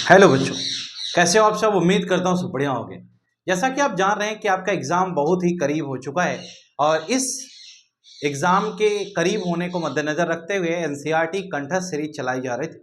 Hello बच्चों, कैसे हो आप सब। उम्मीद करता हूँ सब बढ़िया होंगे। जैसा कि आप जान रहे हैं कि आपका एग्जाम बहुत ही करीब हो चुका है और इस एग्जाम के करीब होने को मद्देनजर रखते हुए एनसीईआरटी कंठस्थ सीरीज चलाई जा रही थी।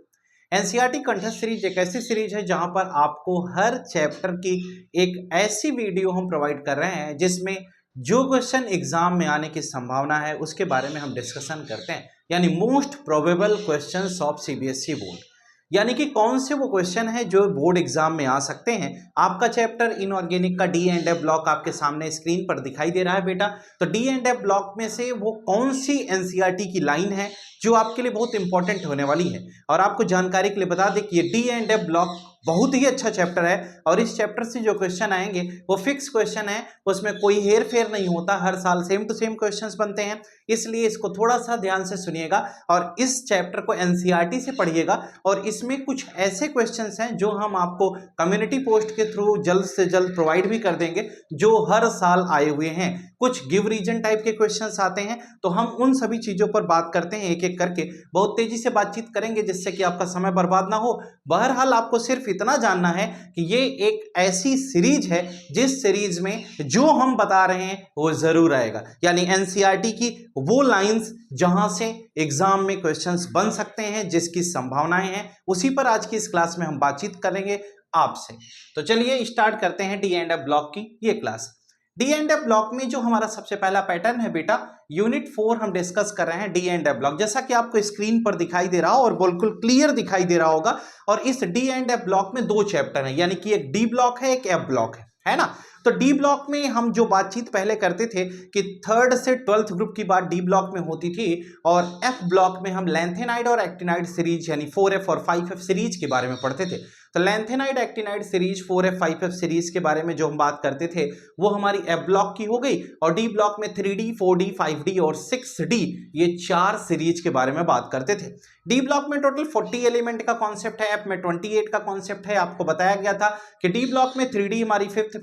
एनसीईआरटी कंठस्थ सीरीज एक ऐसी सीरीज है जहां पर आपको हर चैप्टर की एक ऐसी वीडियो हम प्रोवाइड कर रहे हैं जिसमें जो क्वेश्चन एग्जाम में आने की संभावना है उसके बारे में हम डिस्कशन करते हैं, यानी most probable questions of CBSE board. यानी कि कौन से वो क्वेश्चन है जो बोर्ड एग्जाम में आ सकते हैं। आपका चैप्टर इनऑर्गेनिक का डी एंड एफ ब्लॉक आपके सामने स्क्रीन पर दिखाई दे रहा है बेटा। तो डी एंड एफ ब्लॉक में से वो कौन सी एनसीईआरटी की लाइन है जो आपके लिए बहुत इंपॉर्टेंट होने वाली है। और आपको जानकारी के लिए बता दें कि ये डी एंड एफ ब्लॉक बहुत ही अच्छा चैप्टर है और इस चैप्टर से जो क्वेश्चन आएंगे वो फिक्स क्वेश्चन है, उसमें कोई हेर फेर नहीं होता, हर साल सेम टू सेम क्वेश्चंस बनते हैं। इसलिए इसको थोड़ा सा ध्यान से सुनिएगा और इस चैप्टर को एनसीईआरटी से पढ़िएगा। और इसमें कुछ ऐसे क्वेश्चंस हैं जो हम आपको कम्युनिटी पोस्ट के थ्रू जल्द से जल्द प्रोवाइड भी कर देंगे, जो हर साल आए हुए हैं। कुछ गिव रीजन टाइप के क्वेश्चंस आते हैं, तो हम उन सभी चीजों पर बात करते हैं एक एक करके, बहुत तेजी से बातचीत करेंगे जिससे कि आपका समय बर्बाद ना हो। बहरहाल आपको सिर्फ इतना जानना है कि ये एक ऐसी सीरीज है जिस सीरीज में जो हम बता रहे हैं वो जरूर आएगा, यानी एनसीईआरटी की वो लाइंस जहां से एग्जाम में क्वेश्चंस बन सकते हैं, जिसकी संभावनाएं हैं, उसी पर आज की इस क्लास में हम बातचीत करेंगे आपसे। तो चलिए स्टार्ट करते हैं डी एंड एफ ब्लॉक की ये class. D and F block में जो हमारा सबसे पहला पैटर्न है बेटा, यूनिट 4 हम डिस्कस कर रहे हैं डी एंड एफ ब्लॉक, जैसा कि आपको स्क्रीन पर दिखाई दे रहा हो और बिल्कुल क्लियर दिखाई दे रहा होगा। और इस डी एंड एफ ब्लॉक में दो चैप्टर हैं, यानी कि एक डी ब्लॉक है, एक एफ ब्लॉक है ना। तो डी ब्लॉक में हम जो बातचीत पहले करते थे कि 3rd से 12th ग्रुप की बात डी ब्लॉक में होती थी, और एफ ब्लॉक में हम लैंथेनाइड और एक्टिनाइड सीरीज यानी 4F और 5F सीरीज के बारे में पढ़ते थे। तो lanthanide actinide series 4F 5F series के बारे में जो हम बात करते थे वो हमारी एफ ब्लॉक की हो गई, और डी ब्लॉक में 3D 4D 5D और 6D ये 4 सीरीज के बारे में बात करते थे। डी ब्लॉक में टोटल 40 एलिमेंट का कॉन्सेप्ट है, एफ में 28 का कॉन्सेप्ट है। आपको बताया गया था कि डी ब्लॉक में 3D हमारी 4th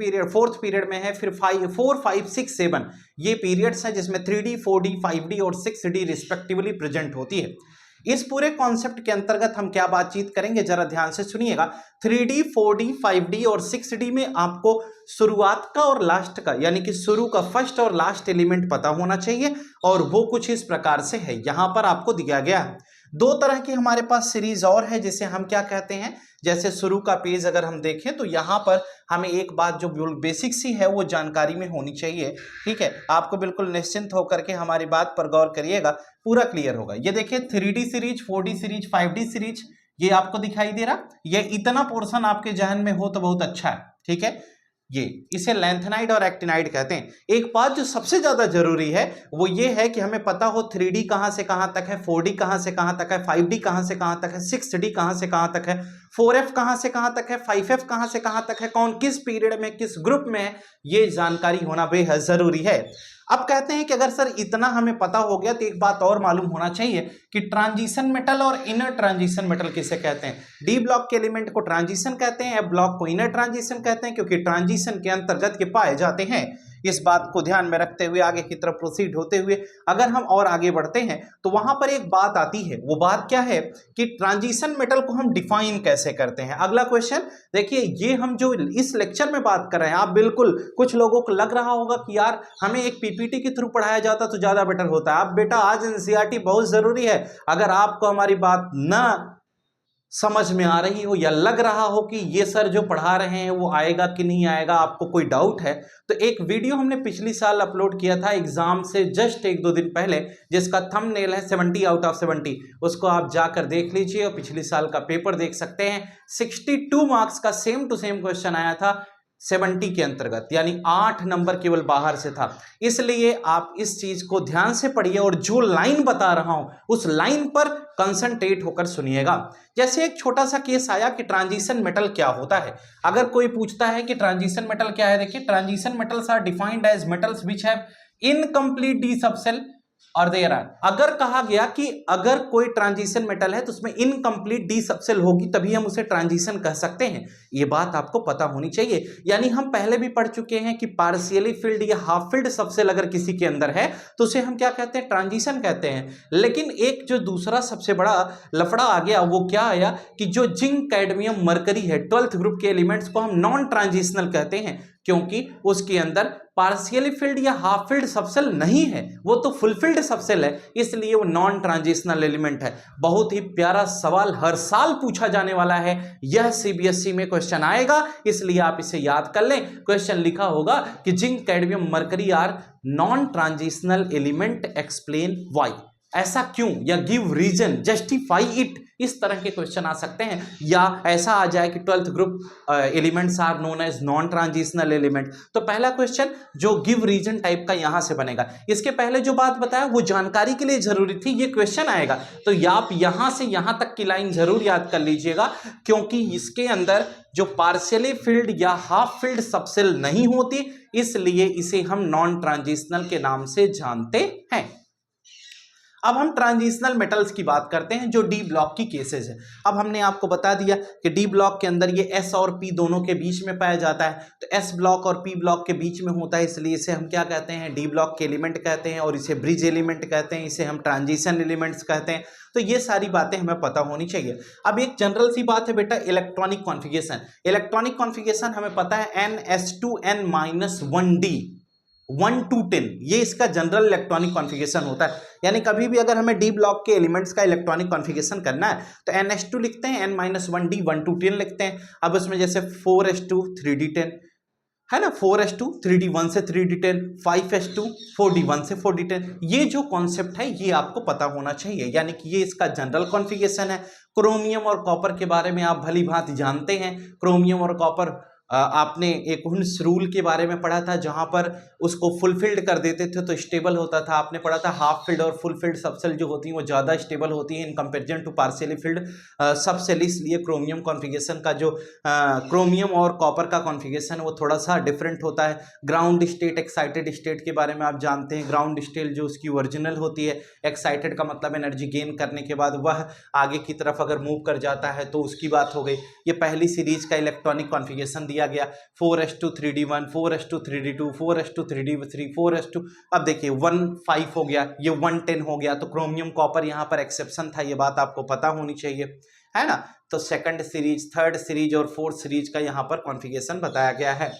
पीरियड में है, फिर 4 5 6 7 ये पीरियड्स हैं जिसमें 3D 4D 5D और 6D रिस्पेक्टिवली प्रेजेंट होती है। इस पूरे कॉन्सेप्ट के अंतर्गत हम क्या बातचीत करेंगे जरा ध्यान से सुनिएगा। 3D 4D 5D और 6D में आपको शुरुआत का और लास्ट का, यानी कि शुरू का फर्स्ट और लास्ट एलिमेंट पता होना चाहिए, और वो कुछ इस प्रकार से है, यहां पर आपको दिया गया है। दो तरह की हमारे पास सीरीज और है जिसे हम क्या कहते हैं, जैसे शुरू का पेज अगर हम देखें तो यहां पर हमें एक बात जो बेसिक सी है वो जानकारी में होनी चाहिए। ठीक है, आपको बिल्कुल निश्चिंत होकर के हमारी बात पर गौर करिएगा, पूरा क्लियर होगा। ये देखिए 3D series 4D series 5D series ये आपको दिखाई दे रहा, ये इतना पोर्शन आपके जहन में हो तो बहुत अच्छा है। ठीक है, ये इसे लैंथेनाइड और एक्टिनाइड कहते हैं। एक बात जो सबसे ज्यादा जरूरी है वो ये है कि हमें पता हो 3D कहां से कहां तक है, 4D कहां से कहां तक है, 5D कहां से कहां तक है, 6D कहां से कहां तक है, 4F कहां से कहां तक है, 5F कहां से कहां तक है, कौन किस पीरियड में किस ग्रुप में है, ये जानकारी होना बेहद जरूरी है। अब कहते हैं कि अगर सर इतना हमें पता हो गया तो एक बात और मालूम होना चाहिए कि ट्रांजिशन मेटल और इनर ट्रांजिशन मेटल किसे कहते हैं। डी ब्लॉक के एलिमेंट को ट्रांजिशन कहते हैं, एफ ब्लॉक को इनर ट्रांजिशन कहते हैं, क्योंकि ट्रांजिशन के अंतर्गत के पाए जाते हैं। इस बात को ध्यान में रखते हुए आगे की तरफ प्रोसीड होते हुए अगर हम और आगे बढ़ते हैं तो वहां पर एक बात आती है, वो बात क्या है कि ट्रांजिशन मेटल को हम डिफाइन कैसे करते हैं। अगला क्वेश्चन देखिए, ये हम जो इस लेक्चर में बात कर रहे हैं, आप बिल्कुल कुछ लोगों को लग रहा होगा कि यार हमें एक पीपीटी के थ्रू पढ़ाया जाता तो ज्यादा बेटर होता है। अब बेटा आज एनसीईआरटी बहुत जरूरी है। अगर आपको हमारी बात ना समझ में आ रही हो या लग रहा हो कि ये सर जो पढ़ा रहे हैं वो आएगा कि नहीं आएगा, आपको कोई डाउट है, तो एक वीडियो हमने पिछली साल अपलोड किया था एग्जाम से जस्ट 1-2 दिन पहले, जिसका थंबनेल है 70 आउट ऑफ 70। उसको आप जाकर देख लीजिए और पिछली साल का पेपर देख सकते हैं। 62 मार्क्स का सेम टू सेम क्वेश्चन आया था 70 के अंतर्गत, यानी 8 नंबर केवल बाहर से था। इसलिए आप इस चीज को ध्यान से पढ़िए और जो लाइन बता रहा हूं उस लाइन पर कंसंट्रेट होकर सुनिएगा। जैसे एक छोटा सा केस आया कि ट्रांजिशन मेटल क्या होता है। अगर कोई पूछता है कि ट्रांजिशन मेटल क्या है, देखिए transition metals are defined as metals which have incomplete d subshell और देयर आर, अगर कहा गया कि अगर कोई ट्रांजिशन मेटल है तो उसमें इनकम्प्लीट डी सबसेल होगी तभी हम उसे ट्रांजिशन कह सकते हैं, ये बात आपको पता होनी चाहिए। यानी हम पहले भी पढ़ चुके हैं कि पार्शियली फिल्ड या हाफ फिल्ड सबसेल अगर किसी के अंदर है तो उसे हम क्या कहते हैं, ट्रांजिशन कहते हैं। लेकिन एक जो दूसरा सबसे बड़ा लफड़ा आ गया वो क्या आया कि जो जिंक कैडमियम मरकरी है 12th ग्रुप के एलिमेंट्स को हम नॉन ट्रांजिशनल कहते हैं, क्योंकि उसके अंदर पार्शियली फिल्ड या हाफ फिल्ड सबसेल नहीं है, वो तो फुलफिल्ड सबसेल है, इसलिए वो नॉन ट्रांजिशनल एलिमेंट है। बहुत ही प्यारा सवाल, हर साल पूछा जाने वाला है, यह सीबीएसई में क्वेश्चन आएगा, इसलिए आप इसे याद कर लें। क्वेश्चन लिखा होगा कि zinc cadmium mercury are non transitional element, explain why, ऐसा क्यों, या गिव रीजन, जस्टिफाई इट, इस तरह के क्वेश्चन आ सकते हैं। या ऐसा आ जाए कि 12th group elements are known as non transitional element, तो पहला क्वेश्चन जो गिव रीजन टाइप का यहां से बनेगा। इसके पहले जो बात बताया वो जानकारी के लिए जरूरी थी, ये क्वेश्चन आएगा तो आप यहां से यहां तक की लाइन जरूर याद कर लीजिएगा, क्योंकि इसके अंदर जो पार्शियली फिल्ड या हाफ फिल्ड सबसेल नहीं होती, इसलिए इसे हम नॉन ट्रांजिशनल के नाम से जानते हैं। अब हम ट्रांजिशनल मेटल्स की बात करते हैं जो डी ब्लॉक की केसेस है। अब हमने आपको बता दिया कि डी ब्लॉक के अंदर ये एस और पी दोनों के बीच में पाया जाता है, तो एस ब्लॉक और पी ब्लॉक के बीच में होता है, इसलिए इसे हम क्या कहते हैं, डी ब्लॉक के एलिमेंट कहते हैं, और इसे ब्रिज एलिमेंट कहते हैं, इसे हम ट्रांजिशन एलिमेंट्स कहते हैं। तो ये सारी बातें हमें पता होनी चाहिए। अब एक जनरल सी बात है बेटा, इलेक्ट्रॉनिक कॉन्फ़िगरेशन। इलेक्ट्रॉनिक कॉन्फ़िगरेशन हमें पता है NS2N-1D 1 to 10, ये इसका जनरल इलेक्ट्रॉनिक कॉन्फ़िगरेशन होता है। यानी कभी भी अगर हमें डी ब्लॉक के एलिमेंट्स का इलेक्ट्रॉनिक कॉन्फ़िगरेशन करना है तो NS2 लिखते हैं, N-1D 1 to 10 लिखते हैं। अब उसमें जैसे 4s2 3d10 है ना, 4s2 3d 1 से 3d10, 5s2 4d 1 से 4d10, ये जो कॉन्सेप्ट है ये आपको पता होना चाहिए। यानी कि ये इसका जनरल कॉन्फ़िगरेशन है। क्रोमियम और कॉपर के बारे में आप भली भांति जानते हैं। क्रोमियम और कॉपर आपने एक हुन्स रूल के बारे में पढ़ा था, जहां पर उसको फुलफिल्ड कर देते थे तो स्टेबल होता था। आपने पढ़ा था हाफ फिल्ड और फुलफिल्ड सबसेल जो होती हैं वो ज़्यादा स्टेबल होती हैं in comparison to partially filled subshell. इसलिए क्रोमियम कॉन्फ़िगरेशन का जो क्रोमियम और कॉपर का कॉन्फ़िगरेशन है वो थोड़ा सा डिफरेंट होता है। ग्राउंड स्टेट, एक्साइटेड स्टेट के बारे में आप जानते हैं। ग्राउंड स्टेट जो उसकी ओरिजिनल होती है, एक्साइटेड का मतलब एनर्जी गेन करने के बाद वह आगे की तरफ अगर मूव कर जाता है तो उसकी बात हो गई। ये पहली सीरीज का इलेक्ट्रॉनिक कॉन्फ़िगरेशन दिया गया, 4s2 3d1, 4s2 3d2, 4s2 3d3, 4s2, अब देखिए 1 5 हो गया, ये 1 10 हो गया। तो क्रोमियम कॉपर यहाँ पर एक्सेप्शन था, ये बात आपको पता होनी चाहिए, है ना। तो सेकंड सीरीज, थर्ड सीरीज और फोर्थ सीरीज का यहाँ पर कॉन्फ़िगरेशन बताया गया है।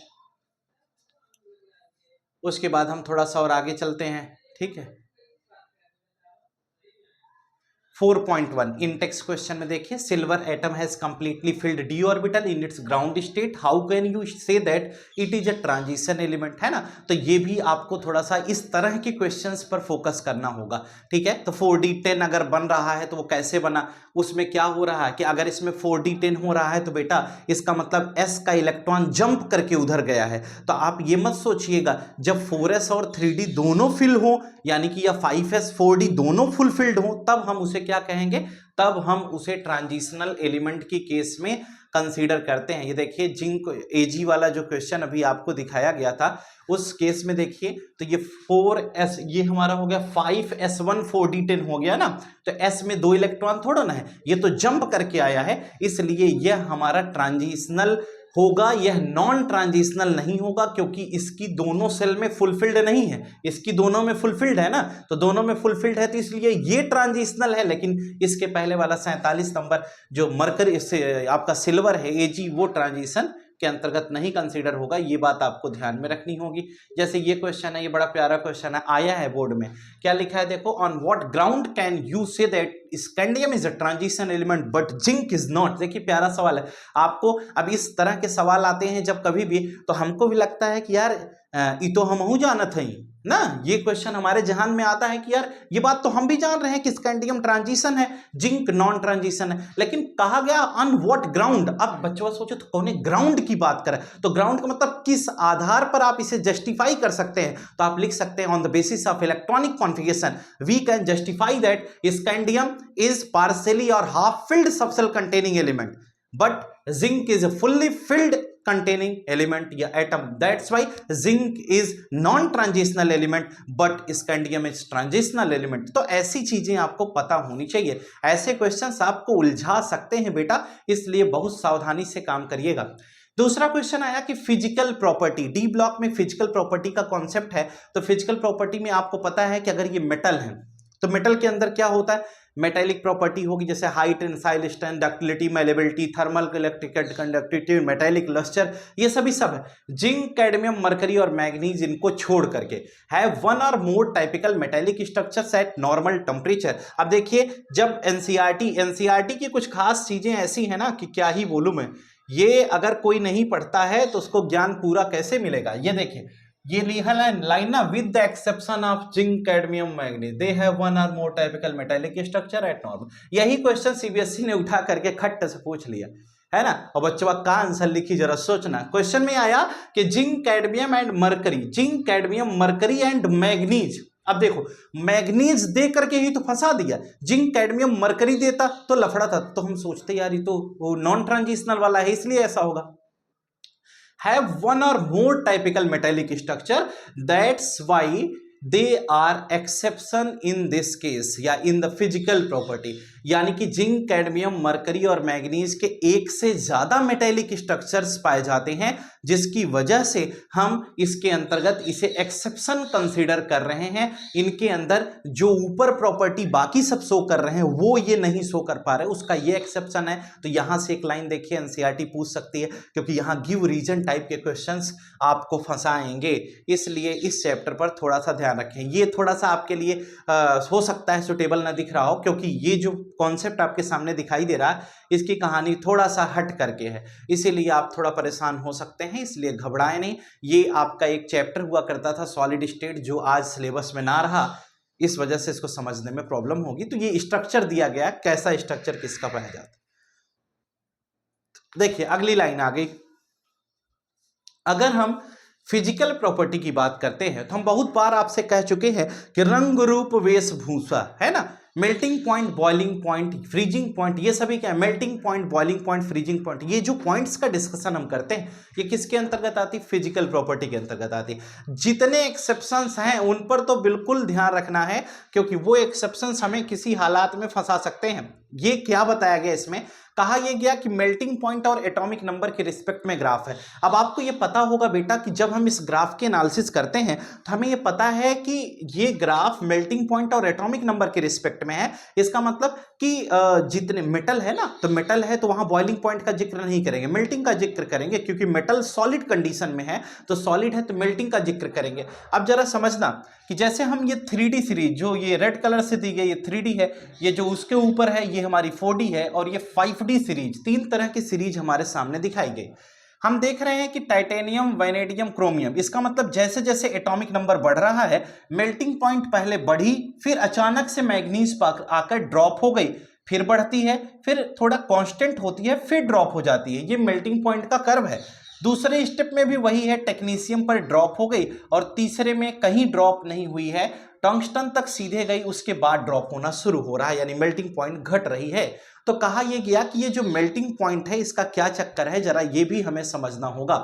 उसके बाद हम थोड़ा सा और आगे चलते हैं, ठीक है। 4.1 इन टेक्स्ट क्वेश्चन में देखिए, silver atom has completely filled D orbital in its ground state, how can you say that it is a transition element, है ना। तो ये भी आपको थोड़ा सा इस तरह के क्वेश्चंस पर फोकस करना होगा, ठीक है। तो 4d10 अगर बन रहा है तो वो कैसे बना, उसमें क्या हो रहा है कि अगर इसमें 4d10 हो रहा है तो बेटा इसका मतलब s का इलेक्ट्रॉन जंप करके उधर गया है। तो आप ये मत सोचिएगा जब 4s और 3d दोनों फिल हो, यानी कि या 5s 4d दोनों फुलफिल्ड हो, तब हम उसे क्या कहेंगे, तब हम उसे ट्रांजिशनल एलिमेंट की केस में कंसीडर करते हैं। ये देखिए जिंक एजी वाला जो क्वेश्चन अभी आपको दिखाया गया था, उस केस में देखिए तो ये 4s, ये हमारा हो गया 5s1 4d10 हो गया ना। तो s में 2 इलेक्ट्रॉन थोड़ा ना है, ये तो जंप करके आया है, इसलिए यह हमारा ट्रांजिशनल होगा, यह नॉन ट्रांजिशनल नहीं होगा, क्योंकि इसकी दोनों सेल में फुलफिल्ड नहीं है, इसकी दोनों में फुलफिल्ड है ना। तो दोनों में फुलफिल्ड है तो इसलिए ये ट्रांजिशनल है। लेकिन इसके पहले वाला 47 नंबर जो मरकरी से आपका सिल्वर है एजी, वो ट्रांजिशन के अंतर्गत नहीं कंसीडर होगा, ये बात आपको ध्यान में रखनी होगी। जैसे ये क्वेश्चन है, ये बड़ा प्यारा क्वेश्चन है, आया है बोर्ड में, क्या लिखा है देखो, on what ground can you say that scandium is a transition element but zinc is not. देखिए प्यारा सवाल है आपको। अब इस तरह के सवाल आते हैं जब कभी भी, तो हमको भी लगता है कि यार ये तो हमहू जानत हई ना, ये क्वेश्चन हमारे जहान में आता है कि यार ये बात तो हम भी जान रहे हैं कि स्कैंडियम ट्रांजिशन है, जिंक नॉन ट्रांजिशन है, लेकिन कहा गया ऑन व्हाट ग्राउंड। अब बच्चों सोचो तो कौन ग्राउंड की बात करें, तो ग्राउंड का मतलब किस आधार पर आप इसे जस्टिफाई कर सकते हैं। तो आप लिख सकते हैं on the basis of electronic configuration we can justify that scandium is partially और half filled subshell containing element but zinc is fully filled containing element या atom, that's why zinc is non transitional element but scandium is transitional element. तो ऐसी चीजें आपको पता होनी चाहिए, ऐसे क्वेश्चंस आपको उलझा सकते हैं बेटा, इसलिए बहुत सावधानी से काम करिएगा। दूसरा क्वेश्चन आया कि फिजिकल प्रॉपर्टी, डी ब्लॉक में फिजिकल प्रॉपर्टी का कॉन्सेप्ट है। तो फिजिकल प्रॉपर्टी में आपको पता है कि अगर ये मेटल है तो मेटल के अंदर क्या होता है, मेटेलिक प्रॉपर्टी होगी, जैसे height, tensile strength, ductility, malleability, thermal electric conductivity, metallic lustre, ये सभी सब है। जिंक, कैडमियम, मरकरी और मैग्नीज इनको छोड़ करके है one or more typical metallic structures at normal temperature. अब देखिए, जब एनसीईआरटी की कुछ खास चीजें ऐसी है ना कि क्या ही बोलूं मैं, ये अगर कोई नहीं पढ़ता है तो उसको ज्ञान पूरा कैसे मिलेगा। ये देखिए, ये लिखा लाइन ना, with the exception of zinc, cadmium, manganese they have one or more typical metallic structure at normal. यही क्वेश्चन सीबीएसई ने उठा करके खट्ट से पूछ लिया है ना। और बच्चों का आंसर लिखी, जरा सोचना। क्वेश्चन में आया कि zinc, cadmium and mercury, zinc, cadmium, mercury and manganese. अब देखो, मैग्नीज दे करके ही तो फंसा दिया, जिंक, कैडमियम, मरकरी देता तो लफड़ा था, तो हम सोचते यार ये तो नॉन ट्रांजिशनल वाला है इसलिए ऐसा होगा। Have one or more typical metallic structure, that's why they are exception in this case या in the physical property। यानी कि जिंक, कैडमियम, मरकरी और मैग्नीज के एक से ज्यादा मेटेलिक स्ट्रक्चर्स पाए जाते हैं, जिसकी वजह से हम इसके अंतर्गत इसे एक्सेप्शन कंसीडर कर रहे हैं। इनके अंदर जो ऊपर प्रॉपर्टी बाकी सब शो कर रहे हैं वो ये नहीं शो कर पा रहे, उसका ये एक्सेप्शन है। तो यहां से एक लाइन देखिए, एनसीईआरटी पूछ सकती है, क्योंकि यहां गिव रीजन टाइप के क्वेश्चंस आपको फंसाएंगे, इसलिए इस चैप्टर पर थोड़ा सा ध्यान रखें। ये थोड़ा सा आपके लिए हो सकता है सुटेबल ना दिख रहा हो, क्योंकि ये जो कॉन्सेप्ट आपके सामने दिखाई दे रहा है इसकी कहानी थोड़ा सा हट करके है, इसीलिए आप थोड़ा परेशान हो सकते हैं, इसलिए घबराएं नहीं। ये आपका एक चैप्टर हुआ करता था सॉलिड स्टेट, जो आज सिलेबस में ना रहा, इस वजह से इसको समझने में प्रॉब्लम होगी। तो ये स्ट्रक्चर दिया गया, कैसा स्ट्रक्चर किसका पाया जाता। देखिए अगली लाइन आ गई, अगर हम फिजिकल प्रॉपर्टी की बात करते हैं तो हम बहुत बार आपसे कह चुके हैं कि रंग, रूप, वेशभूषा, है ना, melting point, boiling point, freezing point, ये सभी क्या है, melting point, boiling point, freezing point, ये जो पॉइंट्स का डिस्कशन हम करते हैं ये किसके अंतर्गत आती है, फिजिकल प्रॉपर्टी के अंतर्गत आती है। जितने एक्सेप्शंस हैं उन पर तो बिल्कुल ध्यान रखना है, क्योंकि वो एक्सेप्शंस हमें किसी हालात में फंसा सकते हैं। ये क्या बताया गया इसमें, कहा यह गया कि मेल्टिंग पॉइंट और एटॉमिक नंबर के रिस्पेक्ट में ग्राफ है। अब आपको यह पता होगा बेटा कि जब हम इस ग्राफ के एनालिसिस करते हैं तो हमें यह पता है कि ये ग्राफ मेल्टिंग पॉइंट और एटॉमिक नंबर के रिस्पेक्ट में है। इसका मतलब कि जितने मेटल है ना, तो मेटल है तो वहां बॉइलिंग पॉइंट का जिक्र नहीं करेंगे, मेल्टिंग का जिक्र करेंगे, क्योंकि मेटल सॉलिड कंडीशन में है, तो सॉलिड है तो मेल्टिंग का जिक्र करेंगे। अब जरा समझना कि जैसे हम ये 3D सीरीज, जो ये रेड कलर से दी गई ये 3D है, ये जो उसके ऊपर है ये हमारी 4D है, और ये 5D सीरीज, 3 तरह की सीरीज हमारे सामने दिखाई गई। हम देख रहे हैं कि टाइटेनियम, वैनेडियम, क्रोमियम, इसका मतलब जैसे जैसे एटॉमिक नंबर बढ़ रहा है, मेल्टिंग पॉइंट पहले बढ़ी, फिर अचानक से मैग्नीज आकर ड्रॉप हो गई, फिर बढ़ती है, फिर थोड़ा कांस्टेंट होती है, फिर ड्रॉप हो जाती है। ये मेल्टिंग पॉइंट का कर्व है। दूसरे स्टेप में भी वही है, टेक्नीशियम पर ड्रॉप हो गई, और तीसरे में कहीं ड्रॉप नहीं हुई है, टंगस्टन तक सीधे गई, उसके बाद ड्रॉप होना शुरू हो रहा है, यानी मेल्टिंग पॉइंट घट रही है। तो कहा यह गया कि ये जो मेल्टिंग पॉइंट है इसका क्या चक्कर है, जरा ये भी हमें समझना होगा।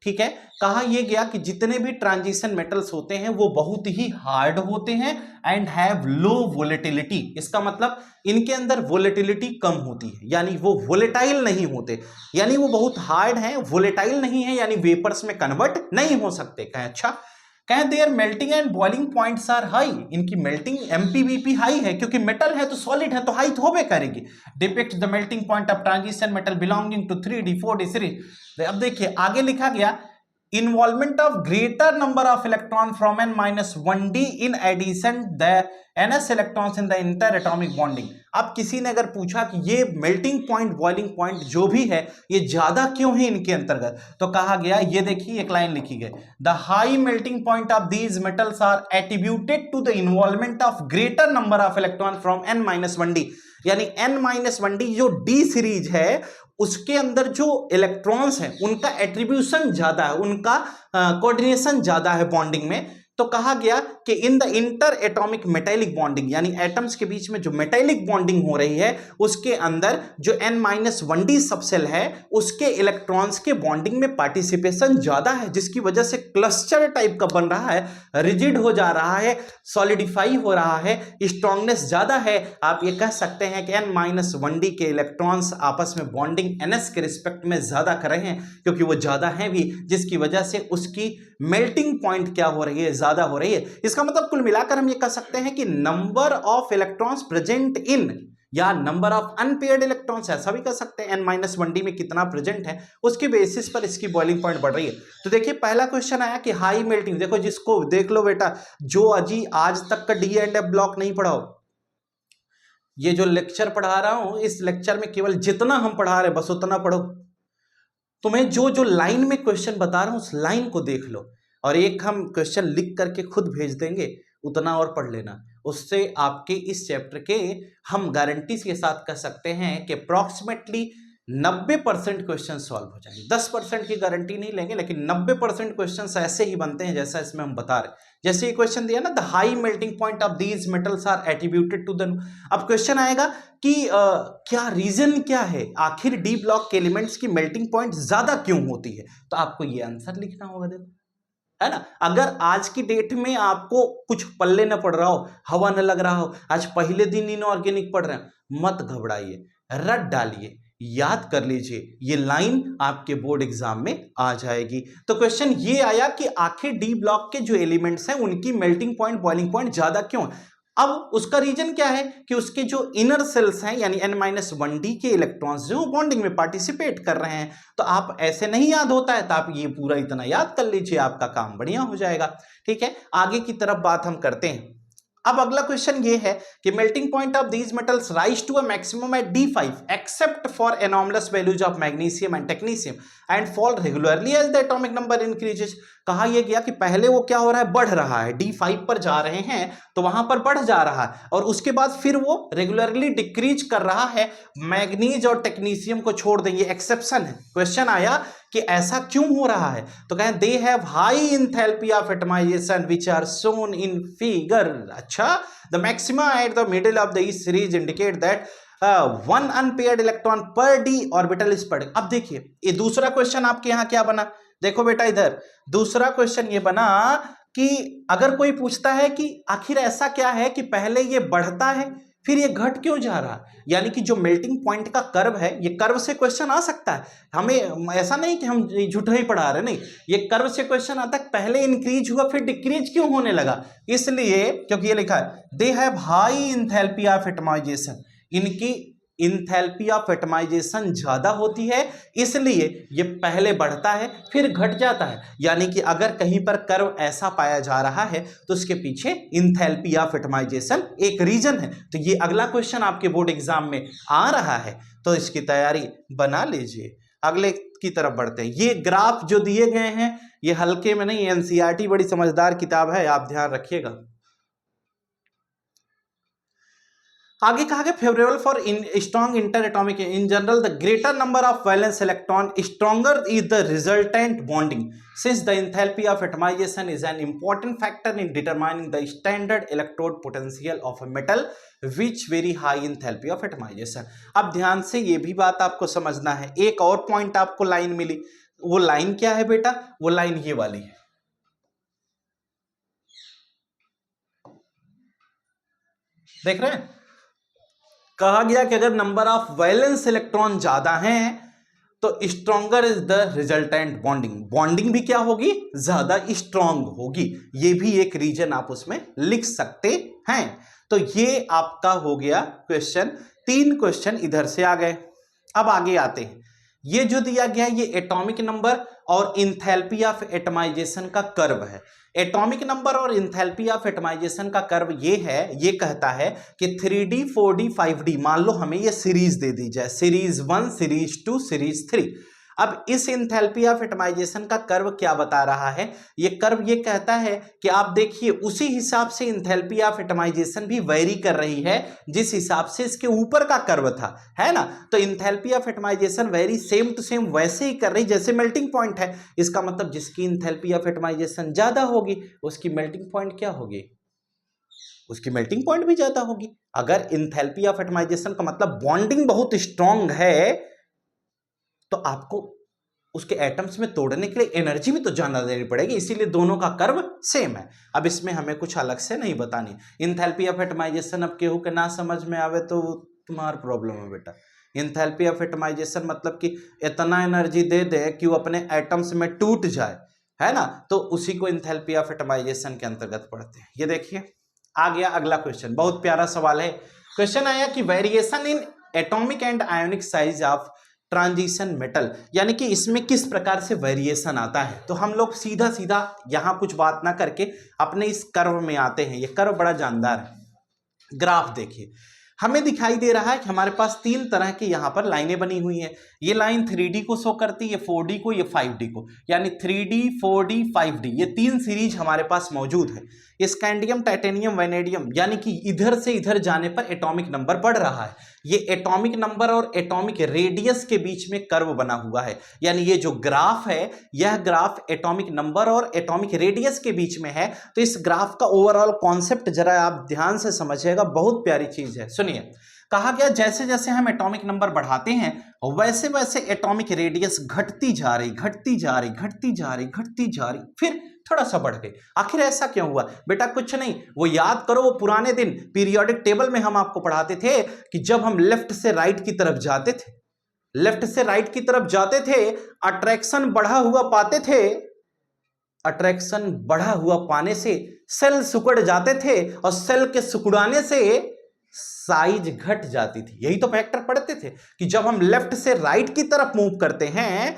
ठीक है, कहा यह गया कि जितने भी ट्रांजिशन मेटल्स होते हैं वो बहुत ही हार्ड होते हैं एंड हैव लो वोलेटिलिटी। इसका मतलब इनके अंदर वोलेटिलिटी कम होती है, यानी वो वोलेटाइल नहीं होते, यानी वो बहुत हार्ड हैं, वोलेटाइल नहीं है, यानी वेपर्स में कन्वर्ट नहीं हो सकते। कहें अच्छा, कहें there melting and boiling points are high, इनकी मेल्टिंग एमपीबीपी हाई है, क्योंकि मेटल है तो सॉलिड है तो हाई तो होबे करेगी। Depict the melting point of transition metal belonging to 3D 4D series. अब देखिए आगे लिखा गया, involvement of greater number of electron from n-1d in addition the ns electrons in the interatomic bonding। अब किसी ने अगर पूछा कि ये मेल्टिंग पॉइंट, बॉइलिंग पॉइंट जो भी है ये ज्यादा क्यों है इनके अंतर्गत, तो कहा गया, ये देखिए एक लाइन लिखी गई, the high melting point of these metals are attributed to the involvement of greater number of electron from n-1d, यानी n-1d जो डी सीरीज है उसके अंदर जो इलेक्ट्रॉन्स हैं उनका एट्रीब्यूशन ज्यादा है, उनका कोऑर्डिनेशन ज्यादा है बॉन्डिंग में, तो कहा गया कि in the inter atomic metallic bonding, यानी एटम्स के बीच में जो मेटालिक बॉन्डिंग हो रही है उसके अंदर जो n-1d सबसेल है उसके इलेक्ट्रॉन्स के बॉन्डिंग में पार्टिसिपेशन ज्यादा है, जिसकी वजह से क्लस्टर टाइप का बन रहा है, रिजिड हो जा रहा है, सॉलिडिफाई हो रहा है, स्ट्रांगनेस ज्यादा है। आप ये कह सकते हैं कि n-1d के इलेक्ट्रॉन्स आपस में बॉन्डिंग ns के रिस्पेक्ट में ज्यादा कर रहे हैं, क्योंकि वो ज्यादा है भी, जिसकी वजह से उसकी मेल्टिंग पॉइंट क्या हो रही है, ज्यादा हो रही है। इसका मतलब कुल मिलाकर हम ये कह सकते हैं कि number of electrons present in, या नंबर ऑफ अनपेयर्ड इलेक्ट्रॉन्स, ऐसा भी कह सकते हैं n-1d में कितना प्रेजेंट है उसके बेसिस पर इसकी बॉइलिंग पॉइंट बढ़ रही है। तो देखिए पहला क्वेश्चन आया कि हाई मेल्टिंग, देखो जिसको देख लो बेटा, जो अजी आज तक का डी एंड एफ ब्लॉक नहीं पढ़ाओ, ये जो लेक्चर पढ़ा रहा हूं इस लेक्चर में केवल जितना हम पढ़ा रहे बस उतना पढ़ो। तुम्हें जो जो लाइन में क्वेश्चन बता रहा हूं उस लाइन को देख लो, और एक हम क्वेश्चन लिख करके खुद भेज देंगे, उतना और पढ़ लेना। उससे आपके इस चैप्टर के हम गारंटी के साथ कह सकते हैं कि अप्रॉक्सीमेटली 90% क्वेश्चन सॉल्व हो जाएंगे। 10% की गारंटी नहीं लेंगे, लेकिन 90% क्वेश्चन ऐसे ही बनते हैं जैसा इसमें हम बता रहे हैं। जैसे ये क्वेश्चन दिया ना, the high melting point of these metals are attributed to the, अब क्वेश्चन आएगा कि क्या रीजन क्या है, आखिर डी ब्लॉक के एलिमेंट्स की मेल्टिंग पॉइंट ज्यादा क्यों होती है, तो आपको ये आंसर लिखना होगा। देखो है ना, अगर आज की डेट में आपको कुछ पल्ले न पड़ रहा हो, हवा न लग रहा हो, आज पहले दिन इनऑर्गेनिक पढ़ रहे हैं, मत घबराइए, रट डालिए, याद कर लीजिए, ये लाइन आपके बोर्ड एग्जाम में आ जाएगी। तो क्वेश्चन ये आया कि आखिर डी ब्लॉक के जो एलिमेंट्स हैं उनकी मेल्टिंग पॉइंट, बॉइलिंग पॉइंट ज्यादा क्यों। अब उसका रीजन क्या है कि उसके जो इनर सेल्स हैं यानी n-1d के इलेक्ट्रॉन्स जो बॉन्डिंग में पार्टिसिपेट कर रहे हैं। तो आप ऐसे नहीं याद होता है तो आप ये पूरा इतना याद कर लीजिए, आपका काम बढ़िया हो जाएगा। ठीक है, आगे की तरफ बात हम करते हैं। अब अगला क्वेश्चन ये है कि melting point of these metals rise to a maximum at D5 except for anomalous values of magnesium and technetium and fall regularly as the atomic number increases. कहा यह गया कि पहले वो क्या हो रहा है, बढ़ रहा है, D5 पर जा रहे हैं तो वहां पर बढ़ जा रहा है, और उसके बाद फिर वो रेगुलरली डिक्रीज कर रहा है, मैग्नीज और टेक्नीशियम को छोड़ दें, ये एक्सेप्शन है। क्वेश्चन आया कि ऐसा क्यों हो रहा है, तो कहें they have high enthalpy of atomisation which are shown in figure. अच्छा, the maxima at the middle of the series indicate that one unpaired electron per D orbital is per. अब देखिए ये दूसरा क्वेश्चन आपके यहां क्या बना, देखो बेटा इधर दूसरा क्वेश्चन ये बना कि अगर कोई पूछता है कि आखिर ऐसा क्या है कि पहले ये बढ़ता है फिर ये घट क्यों जा रहा, यानी कि जो मेल्टिंग पॉइंट का कर्व है, ये कर्व से क्वेश्चन आ सकता है। हमें ऐसा नहीं कि हम झूठा ही पढ़ा रहे, नहीं, ये कर्व से क्वेश्चन आता है पहले इंक्रीज हुआ फिर डिक्रीज क्यों होने लगा, इसलिए क्योंकि ये लिखा है they have high enthalpy of atomization, इनकी इंथैल्पी ऑफ एटमाइजेशन ज्यादा होती है, इसलिए ये पहले बढ़ता है फिर घट जाता है। यानी कि अगर कहीं पर कर्व ऐसा पाया जा रहा है तो उसके पीछे इंथैल्पी ऑफ एटमाइजेशन एक रीजन है। तो ये अगला क्वेश्चन आपके बोर्ड एग्जाम में आ रहा है, तो इसकी तैयारी बना लीजिए। अगले की तरफ बढ़ते हैं। ये ग्राफ जो दिए गए हैं ये हल्के में नहीं, एनसीईआरटी बड़ी समझदार किताब है, आप ध्यान रखिएगा। आगे कहा गया favourable for strong inter atomic, in general the greater number of valence electron stronger is the resultant bonding since the enthalpy of atomization is an important factor in determining the standard electrode potential of a metal which very high enthalpy of atomization. अब ध्यान से ये भी बात आपको समझना है, एक और पॉइंट आपको लाइन मिली, वो लाइन क्या है बेटा, वो लाइन ये वाली है, देख रहे हैं। कहा गया कि अगर नंबर ऑफ वैलेंस इलेक्ट्रॉन ज्यादा हैं तो stronger is the resultant bonding, bonding भी क्या होगी, ज्यादा स्ट्रॉन्ग होगी। ये भी एक रीजन आप उसमें लिख सकते हैं। तो ये आपका हो गया क्वेश्चन, 3 क्वेश्चन इधर से आ गए। अब आगे आते हैं, ये जो दिया गया ये एटॉमिक नंबर और इंथैल्पी ऑफ एटमाइजेशन का कर्व है। एटॉमिक नंबर और इंथैल्पी ऑफ एटमाइजेशन का कर्व ये है, ये कहता है कि 3D 4D 5D, मान लो हमें ये सीरीज दे दी जाए, सीरीज 1 सीरीज 2 सीरीज 3। अब इस इंथैल्पी ऑफ एटमाइजेशन का कर्व क्या बता रहा है, ये कर्व ये कहता है कि आप देखिए उसी हिसाब से इंथैल्पी ऑफ एटमाइजेशन भी वेरी कर रही है जिस हिसाब से इसके ऊपर का कर्व था, है ना। तो enthalpy of atomization very same to same वैसे ही कर रही जैसे मेल्टिंग पॉइंट है। इसका मतलब जिसकी इंथैल्पी ऑफ एटमाइजेशन ज्यादा होगी उसकी मेल्टिंग पॉइंट क्या होगी, उसकी मेल्टिंग पॉइंट भी ज्यादा होगी। अगर इंथैल्पी ऑफ एटमाइजेशन का मतलब बॉन्डिंग बहुत स्ट्रांग है तो आपको उसके एटम्स में तोड़ने के लिए एनर्जी भी तो ज्यादा देनी पड़ेगी, इसीलिए दोनों का कर्व सेम है। अब इसमें हमें कुछ अलग से नहीं बतानी। इंथैल्पी ऑफ एटमाइजेशन अब केहू के ना समझ में आवे तो तुम्हारा प्रॉब्लम है बेटा। इंथैल्पी ऑफ एटमाइजेशन मतलब कि इतना एनर्जी दे दे कि वो अपने एटम्स में टूट जाए, है ना, तो उसी को इंथैल्पी ऑफ एटमाइजेशन के अंतर्गत पढ़ते हैं। ये देखिए आ गया अगला क्वेश्चन, बहुत प्यारा सवाल है। क्वेश्चन आया कि variation in atomic and ionic size of transition metal, यानी कि इसमें किस प्रकार से वेरिएशन आता है। तो हम लोग सीधा सीधा यहां कुछ बात ना करके अपने इस कर्व में आते हैं। ये कर्व बड़ा जानदार है। ग्राफ देखिए, हमें दिखाई दे रहा है कि हमारे पास तीन तरह की यहां पर लाइनें बनी हुई हैं। ये लाइन 3D को शो करती है, 4D को, ये 5D को, यानी 3D 4D 5D, ये तीन सीरीज हमारे पास मौजूद है। स्कैंडियम, टाइटेनियम, वैनेडियम, यानी कि इधर से इधर जाने पर एटॉमिक नंबर बढ़ रहा है। ये एटॉमिक नंबर और एटॉमिक रेडियस के बीच में कर्व बना हुआ है, यानी ये जो ग्राफ है यह ग्राफ एटॉमिक नंबर और एटॉमिक रेडियस के बीच में है। तो इस ग्राफ का ओवरऑल कॉन्सेप्ट जरा आप ध्यान से समझिएगा, बहुत प्यारी चीज है। सुनिए, कहा गया जैसे जैसे हम एटॉमिक नंबर बढ़ाते हैं वैसे वैसे एटॉमिक रेडियस घटती जा रही, घटती जा रही, घटती जा रही, घटती जा रही, फिर थोड़ा सा बढ़ गई। आखिर ऐसा क्यों हुआ बेटा? कुछ नहीं, वो याद करो, वो पुराने दिन पीरियोडिक टेबल में हम आपको पढ़ाते थे कि जब हम लेफ्ट से राइट की तरफ जाते थे, लेफ्ट से राइट की तरफ जाते थे, अट्रैक्शन बढ़ा हुआ पाते थे, अट्रैक्शन बढ़ा हुआ पाने से सेल सिकुड़ जाते थे और सेल के सिकुड़ाने से साइज घट जाती थी। यही तो फैक्टर पढ़ते थे कि जब हम लेफ्ट से राइट की तरफ मूव करते हैं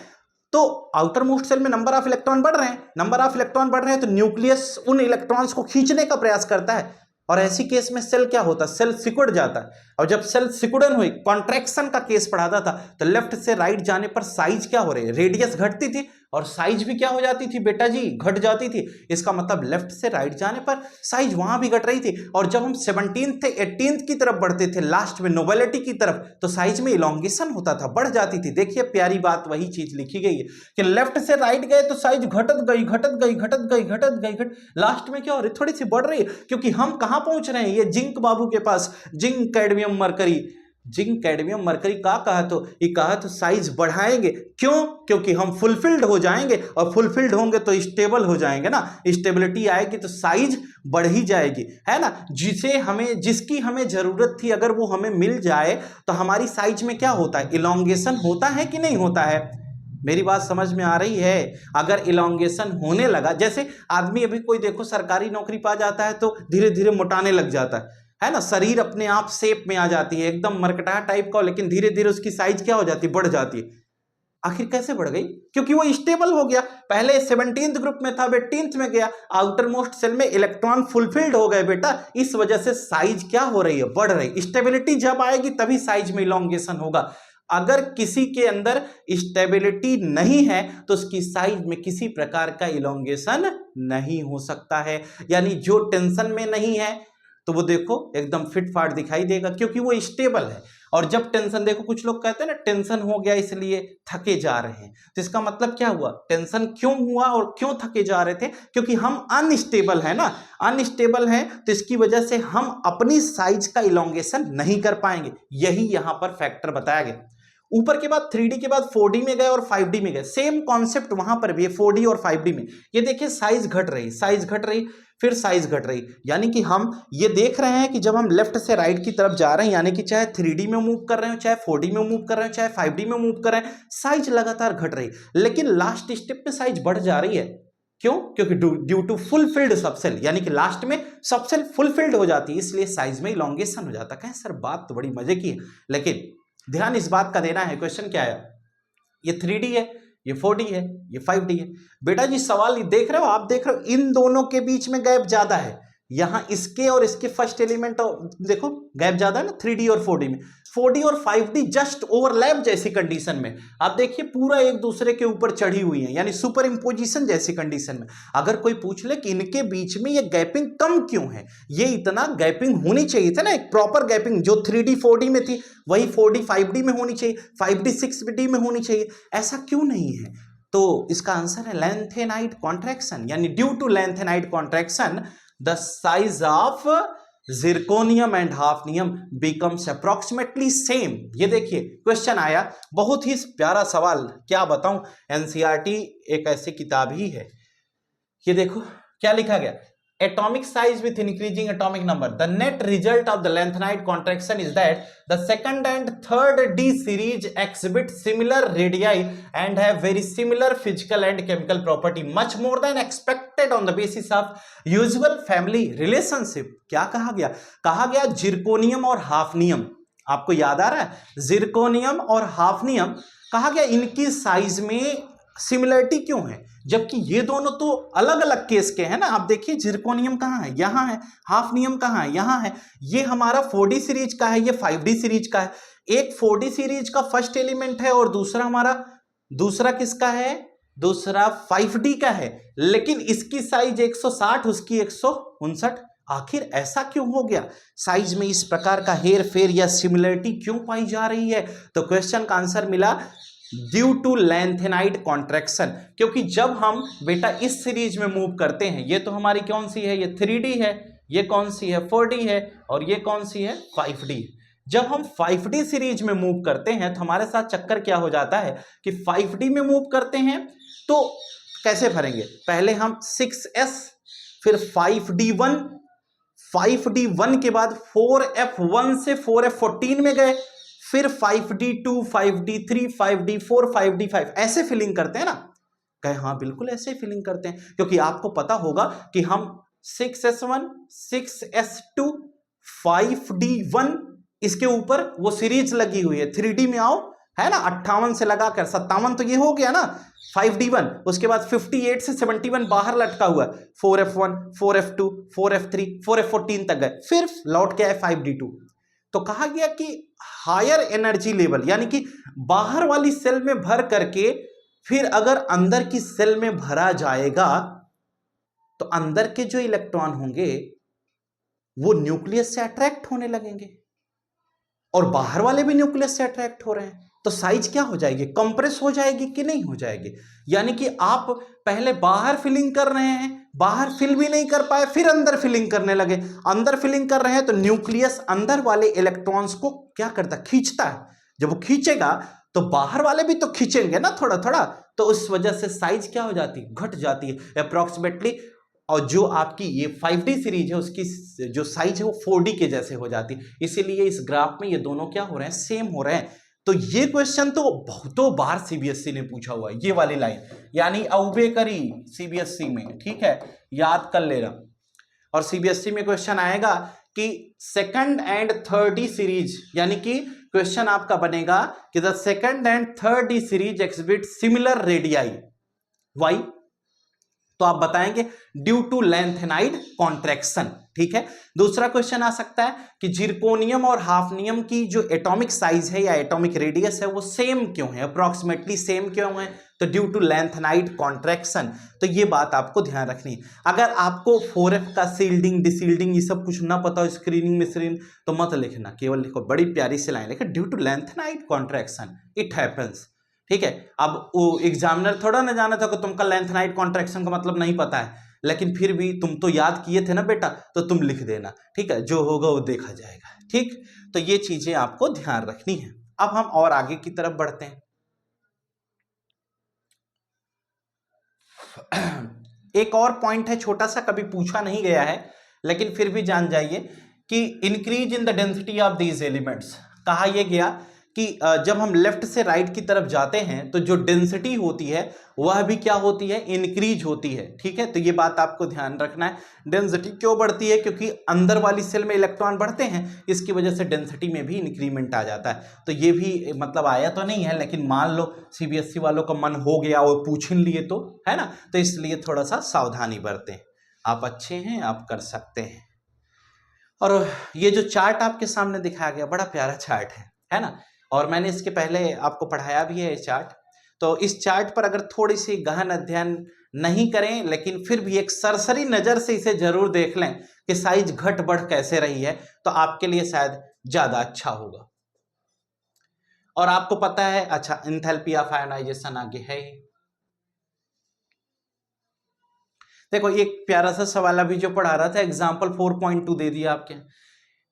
तो आउटर मोस्ट सेल में नंबर ऑफ इलेक्ट्रॉन बढ़ रहे हैं, नंबर ऑफ इलेक्ट्रॉन बढ़ रहे हैं तो न्यूक्लियस उन इलेक्ट्रॉन्स को खींचने का प्रयास करता है और ऐसी केस में सेल क्या होता है, सेल सिकुड़ जाता है। और जब सेल सिकुड़न हुई, कॉन्ट्रैक्शन का केस पढ़ाता था, तो लेफ्ट से राइट जाने पर साइज क्या हो रही है, रेडियस घटती थी और साइज भी क्या हो जाती थी बेटा जी, घट जाती थी। इसका मतलब लेफ्ट से राइट जाने पर साइज वहां भी घट रही थी। और जब हम 17th से 18th की तरफ बढ़ते थे, लास्ट में नोबेलिटी की तरफ, तो साइज में इलोंगेशन होता था, बढ़ जाती थी। देखिए प्यारी बात, वही चीज लिखी गई है कि लेफ्ट से राइट गए तो साइज घटत गई, घटत गई, घटत गई, घटत गई, लास्ट में क्या हो रही, थोड़ी सी बढ़ रही है। क्योंकि हम कहां पहुंच रहे हैं, ये जिंक बाबू के पास, zinc, cadmium, mercury, zinc, cadmium, mercury का कहा तो ये कहा तो साइज बढ़ाएंगे। क्यों? क्योंकि हम फुलफिल्ड हो जाएंगे और फुलफिल्ड होंगे तो स्टेबल हो जाएंगे ना, स्टेबिलिटी आएगी तो साइज बढ़ ही जाएगी, है ना। जिसकी हमें जरूरत थी अगर वो हमें मिल जाए तो हमारी साइज में क्या होता है, इलोंगेशन होता है कि नहीं होता है? मेरी बात समझ में आ रही है? अगर इलोंगेशन होने लगा, जैसे आदमी अभी कोई देखो सरकारी नौकरी पा जाता है तो धीरे धीरे मोटाने लग जाता है ना, शरीर अपने आप शेप में आ जाती है, एकदम मरकटा टाइप का, लेकिन धीरे धीरे उसकी साइज क्या हो जाती है, बढ़ जाती है। आखिर कैसे बढ़ गई? क्योंकि वो स्टेबल हो गया। पहले 17th ग्रुप में था, 18th में गया, आउटर मोस्ट सेल में इलेक्ट्रॉन फुलफिल्ड हो गए बेटा, इस वजह से साइज क्या हो रही है, बढ़ रही। स्टेबिलिटी जब आएगी तभी साइज में इलोंगेशन होगा। अगर किसी के अंदर स्टेबिलिटी नहीं है तो उसकी साइज में किसी प्रकार का इलोंगेशन नहीं हो सकता है। यानी जो टेंशन में नहीं है तो वो देखो एकदम फिट फाट दिखाई देगा, क्योंकि वो स्टेबल है। और जब टेंशन, देखो कुछ लोग कहते हैं ना टेंशन हो गया इसलिए थके जा रहे हैं, तो इसका मतलब क्या हुआ, टेंशन क्यों हुआ और क्यों थके जा रहे थे? क्योंकि हम अनस्टेबल है ना, अनस्टेबल है तो इसकी वजह से हम अपनी साइज का इलोंगेशन नहीं कर पाएंगे। यही यहां पर फैक्टर बताया गया। ऊपर के बाद 3D के बाद 4D में गए और 5D में गए, सेम कॉन्सेप्ट वहां पर भी है 4D और 5D में। ये देखिए साइज घट रही, साइज घट रही, फिर साइज घट रही। यानी कि हम ये देख रहे हैं कि जब हम लेफ्ट से राइट की तरफ जा रहे हैं, यानी कि चाहे 3D में मूव कर रहे हो, चाहे 4D में मूव कर रहे हो, चाहे 5D में मूव कर रहे हैं, साइज लगातार घट रही। लेकिन लास्ट स्टेप पे साइज बढ़ जा रही है। क्यों? क्योंकि ड्यू टू फुलफिल्ड सबसेल, यानी कि लास्ट में सबसेल फुलफिल्ड हो जाती है, इसलिए साइज में इलोंगेशन हो जाता है। कहें सर बात तो बड़ी मजे की है, लेकिन ध्यान इस बात का देना है। क्वेश्चन क्या है, ये 3D है, ये 4D है, ये 5D है। बेटा जी सवाल देख रहे हो, आप देख रहे हो इन दोनों के बीच में गैप ज्यादा है। यहां इसके और इसके फर्स्ट एलिमेंट देखो गैप ज्यादा है ना 3D और 4D में। 4D और 5D जस्ट ओवरलैप जैसी कंडीशन में, आप देखिए पूरा एक दूसरे के ऊपर चढ़ी हुई है, यानी सुपर इंपोजिशन जैसी कंडीशन में। अगर कोई पूछ ले कि इनके बीच में ये गैपिंग कम क्यों है, ये इतना गैपिंग होनी चाहिए था ना, एक प्रॉपर गैपिंग जो 3D 4D में थी वही 4D 5D में होनी चाहिए, 5D 6D में होनी चाहिए, ऐसा क्यों नहीं है? तो इसका आंसर है लैंथेनाइट कॉन्ट्रैक्शन, यानी due to lanthanide contraction the size of zirconium and hafnium becomes approximately same. ये देखिए क्वेश्चन आया, बहुत ही प्यारा सवाल, क्या बताऊं, एनसीईआरटी एक ऐसी किताब ही है। ये देखो क्या लिखा गया, atomic size with increasing atomic number, the net result of the lanthanide contraction is that the second and third D series exhibit similar radii and have very similar physical and chemical property much more than expected on the basis of usual family relationship। क्या कहा गया zirconium और hafnium, आपको याद आ रहा है, zirconium और hafnium कहा गया इनकी साइज में सिमिलरिटी क्यों है, जबकि ये दोनों तो अलग अलग केस के हैं ना। आप देखिए जिरकोनियम कहाँ है, यहाँ है, हाफनियम कहाँ है, यहाँ है, ये हमारा 4D सीरीज का है, ये 5D सीरीज का है। एक 4D सीरीज का फर्स्ट एलिमेंट है और दूसरा किसका है, दूसरा 5D का है, लेकिन इसकी साइज 160 उसकी 159। आखिर ऐसा क्यों हो गया, साइज में इस प्रकार का हेर फेर या सिमिलरिटी क्यों पाई जा रही है? तो क्वेश्चन का आंसर मिला ड्यू टू लैंथेनाइट कॉन्ट्रैक्शन, क्योंकि जब हम बेटा इस सीरीज में मूव करते हैं, ये तो हमारी कौन सी है, ये 3D है, ये कौन सी है 4D है, और ये कौन सी है 5D। जब हम 5D सीरीज में मूव करते हैं तो हमारे साथ चक्कर क्या हो जाता है कि 5D में मूव करते हैं तो कैसे भरेंगे, पहले हम 6s फिर 5D1, 5D1 के बाद 4F1 से 4F14 में गए, फिर 5D2, 5D3, 5D4, 5D5 ऐसे फिलिंग करते हैं ना। कहे हाँ बिल्कुल ऐसे फिलिंग करते हैं, क्योंकि आपको पता होगा कि हम 6S1, 6S2, 5D1 इसके ऊपर वो सीरीज लगी हुई है, 3D में आओ है ना, 58 से लगाकर 57 तो ये हो गया ना 5D1, उसके बाद 58 से 71 बाहर लटका हुआ, 4F1, 4F2, 4F3, 4F14 तक गए, फिर लौट के आए 5D2। तो कहा गया कि हायर एनर्जी लेवल, यानी कि बाहर वाली सेल में भर करके फिर अगर अंदर की सेल में भरा जाएगा तो अंदर के जो इलेक्ट्रॉन होंगे वो न्यूक्लियस से अट्रैक्ट होने लगेंगे और बाहर वाले भी न्यूक्लियस से अट्रैक्ट हो रहे हैं, तो साइज क्या हो जाएगी, कंप्रेस हो जाएगी कि नहीं हो जाएगी। यानी कि आप पहले बाहर फिलिंग कर रहे हैं, बाहर फिल भी नहीं कर पाए, फिर अंदर फिलिंग करने लगे, अंदर फिलिंग कर रहे हैं तो न्यूक्लियस अंदर वाले इलेक्ट्रॉन्स को क्या करता है, खींचता है। जब वो खींचेगा तो बाहर वाले भी तो खींचेंगे ना थोड़ा थोड़ा, तो उस वजह से साइज क्या हो जाती है, घट जाती है अप्रोक्सीमेटली। और जो आपकी ये 5D सीरीज है उसकी जो साइज है वो 4D के जैसे हो जाती है, इसीलिए इस ग्राफ में ये दोनों क्या हो रहे हैं, सेम हो रहे हैं। तो ये क्वेश्चन तो बहुतों बार सीबीएसई ने पूछा हुआ है, ये वाली लाइन, यानी औबे करी सीबीएसई में, ठीक है, याद कर लेना। और सीबीएसई में क्वेश्चन आएगा कि second and third d series, यानी कि क्वेश्चन आपका बनेगा कि the second and third d series exhibit similar radii, why, तो आप बताएंगे ड्यू टू लैंथेनाइड कॉन्ट्रैक्शन, ठीक है। दूसरा क्वेश्चन आ सकता है कि जिरकोनियम और हाफनियम की जो एटॉमिक साइज है या एटॉमिक रेडियस है वो सेम क्यों है, अप्रोक्सीमेटली सेम क्यों है, तो ड्यू टू लैंथेनाइड कॉन्ट्रैक्शन। तो ये बात आपको ध्यान रखनी है। अगर आपको 4F का सील्डिंग डिसील्डिंग ये सब कुछ ना पता हो, स्क्रीनिंग मिस्क्रीन, तो मत लिखना, केवल लिखो बड़ी प्यारी सी लाइन लिखो, due to lanthanide contraction it happens, ठीक है। अब वो एग्जामिनर थोड़ा ना जाना था कि तुमका लैंथेनाइड कॉन्ट्रैक्शन का मतलब नहीं पता है, लेकिन फिर भी तुम तो याद किए थे ना बेटा, तो तुम लिख देना, ठीक है, जो होगा वो देखा जाएगा, ठीक। तो ये चीजें आपको ध्यान रखनी है। अब हम और आगे की तरफ बढ़ते हैं। एक और पॉइंट है छोटा सा, कभी पूछा नहीं गया है लेकिन फिर भी जान जाइए कि increase in the density of these elements. कहा यह गया कि जब हम लेफ्ट से राइट की तरफ जाते हैं तो जो डेंसिटी होती है वह भी क्या होती है, इंक्रीज होती है, ठीक है। तो ये बात आपको ध्यान रखना है। डेंसिटी क्यों बढ़ती है, क्योंकि अंदर वाली सेल में इलेक्ट्रॉन बढ़ते हैं, इसकी वजह से डेंसिटी में भी इंक्रीमेंट आ जाता है। तो ये भी मतलब आया तो नहीं है, लेकिन मान लो सीबीएसई वालों का मन हो गया और पूछ लिए तो, है ना, तो इसलिए थोड़ा सा सावधानी बरतें। आप अच्छे हैं, आप कर सकते हैं। और ये जो चार्ट आपके सामने दिखाया गया बड़ा प्यारा चार्ट है, है ना। और मैंने इसके पहले आपको पढ़ाया भी है ये चार्ट। तो इस चार्ट पर अगर थोड़ी सी गहन अध्ययन नहीं करें, लेकिन फिर भी एक सरसरी नजर से इसे जरूर देख लें कि साइज घट बढ़ कैसे रही है, तो आपके लिए शायद ज्यादा अच्छा होगा। और आपको पता है, अच्छा, एंथैल्पी ऑफ आयोनाइजेशन आगे है ही। देखो एक प्यारा सा सवाल अभी जो पढ़ा रहा था, एग्जाम्पल 4.2 दे दिया आपके।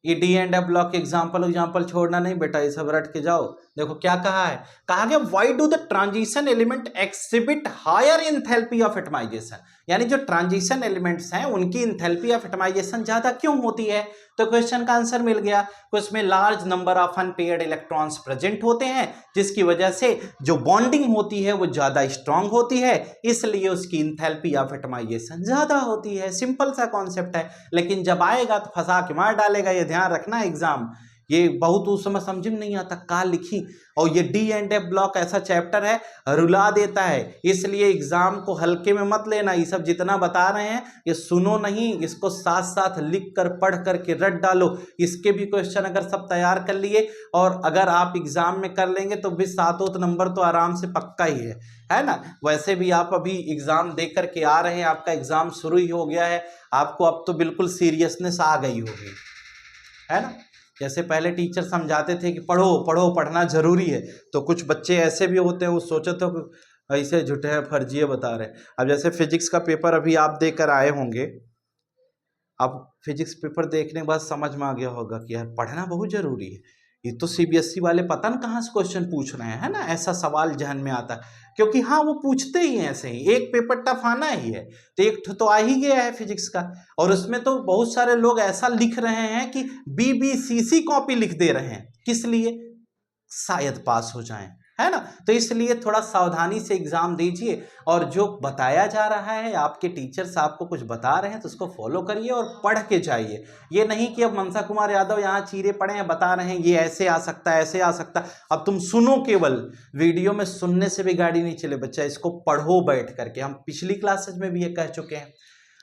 ये D and F block example छोड़ना नहीं बेटा, ये सब रट के जाओ। देखो क्या कहा है, कहा गया why do the transition element exhibit higher enthalpy of atomization, यानी जो ट्रांजिशन एलिमेंट्स हैं उनकी एंथैल्पी ऑफ एटमाइजेशन ज्यादा क्यों होती है। तो क्वेश्चन का आंसर मिल गया कि उसमें large number of unpaired electrons present होते हैं, जिसकी वजह से जो बॉन्डिंग होती है वो ज्यादा स्ट्रांग होती है, इसलिए उसकी एंथैल्पी ऑफ एटमाइजेशन ज्यादा होती है। सिंपल सा कॉन्सेप्ट है, लेकिन जब आएगा तो फंसा के मार डालेगा, ये ध्यान रखना। एग्जाम ये बहुत उस समय समझ में नहीं आता का लिखी, और ये डी एंड एफ ब्लॉक ऐसा चैप्टर है रुला देता है, इसलिए एग्जाम को हल्के में मत लेना। ये सब जितना बता रहे हैं ये सुनो नहीं, इसको साथ साथ लिख कर पढ़ करके रट डालो। इसके भी क्वेश्चन अगर सब तैयार कर लिए और अगर आप एग्जाम में कर लेंगे तो भी 7 नंबर तो आराम से पक्का ही है ना। वैसे भी आप अभी एग्जाम दे करके आ रहे हैं, आपका एग्जाम शुरू ही हो गया है, आपको अब तो बिल्कुल सीरियसनेस आ गई होगी, है ना। जैसे पहले टीचर समझाते थे कि पढ़ो पढ़ो, पढ़ना जरूरी है, तो कुछ बच्चे ऐसे भी होते हैं वो सोचते हो ऐसे झूठे हैं फर्जिए बता रहे। अब जैसे फिजिक्स का पेपर अभी आप देकर आए होंगे, अब फिजिक्स पेपर देखने के बाद समझ में आ गया होगा कि यार पढ़ना बहुत जरूरी है। ये तो सीबीएसई वाले पता न कहाँ से क्वेश्चन पूछ रहे हैं, है ना, ऐसा सवाल जहन में आता है, क्योंकि हाँ वो पूछते ही हैं ऐसे ही, एक पेपर टफ आना ही है, तो एक तो आ ही गया है फिजिक्स का, और उसमें तो बहुत सारे लोग ऐसा लिख रहे हैं कि बीबीसीसी कॉपी लिख दे रहे हैं, किस लिए, शायद पास हो जाएं, है ना। तो इसलिए थोड़ा सावधानी से एग्जाम दीजिए, और जो बताया जा रहा है आपके टीचर्स आपको कुछ बता रहे हैं तो उसको फॉलो करिए और पढ़ के जाइए। ये नहीं कि अब मनसा कुमार यादव यहाँ चीरे पड़े हैं बता रहे हैं ये ऐसे आ सकता है ऐसे आ सकता है, अब तुम सुनो, केवल वीडियो में सुनने से भी गाड़ी नहीं चले बच्चा, इसको पढ़ो बैठ करके। हम पिछली क्लासेज में भी ये कह चुके हैं,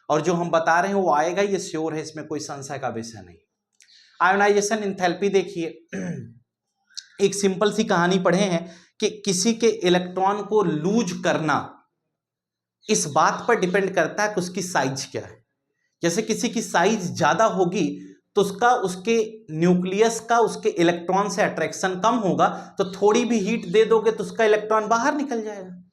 और जो हम बता रहे हैं वो आएगा, ये श्योर है, इसमें कोई संशय का विषय नहीं। आयोनाइजेशन एंथैल्पी देखिए, एक सिंपल सी कहानी पढ़े हैं कि किसी के इलेक्ट्रॉन को लूज करना इस बात पर डिपेंड करता है कि उसकी साइज क्या है। जैसे किसी की साइज ज्यादा होगी तो उसका उसके न्यूक्लियस का उसके इलेक्ट्रॉन से अट्रैक्शन कम होगा, तो थोड़ी भी हीट दे दोगे तो उसका इलेक्ट्रॉन बाहर निकल जाएगा।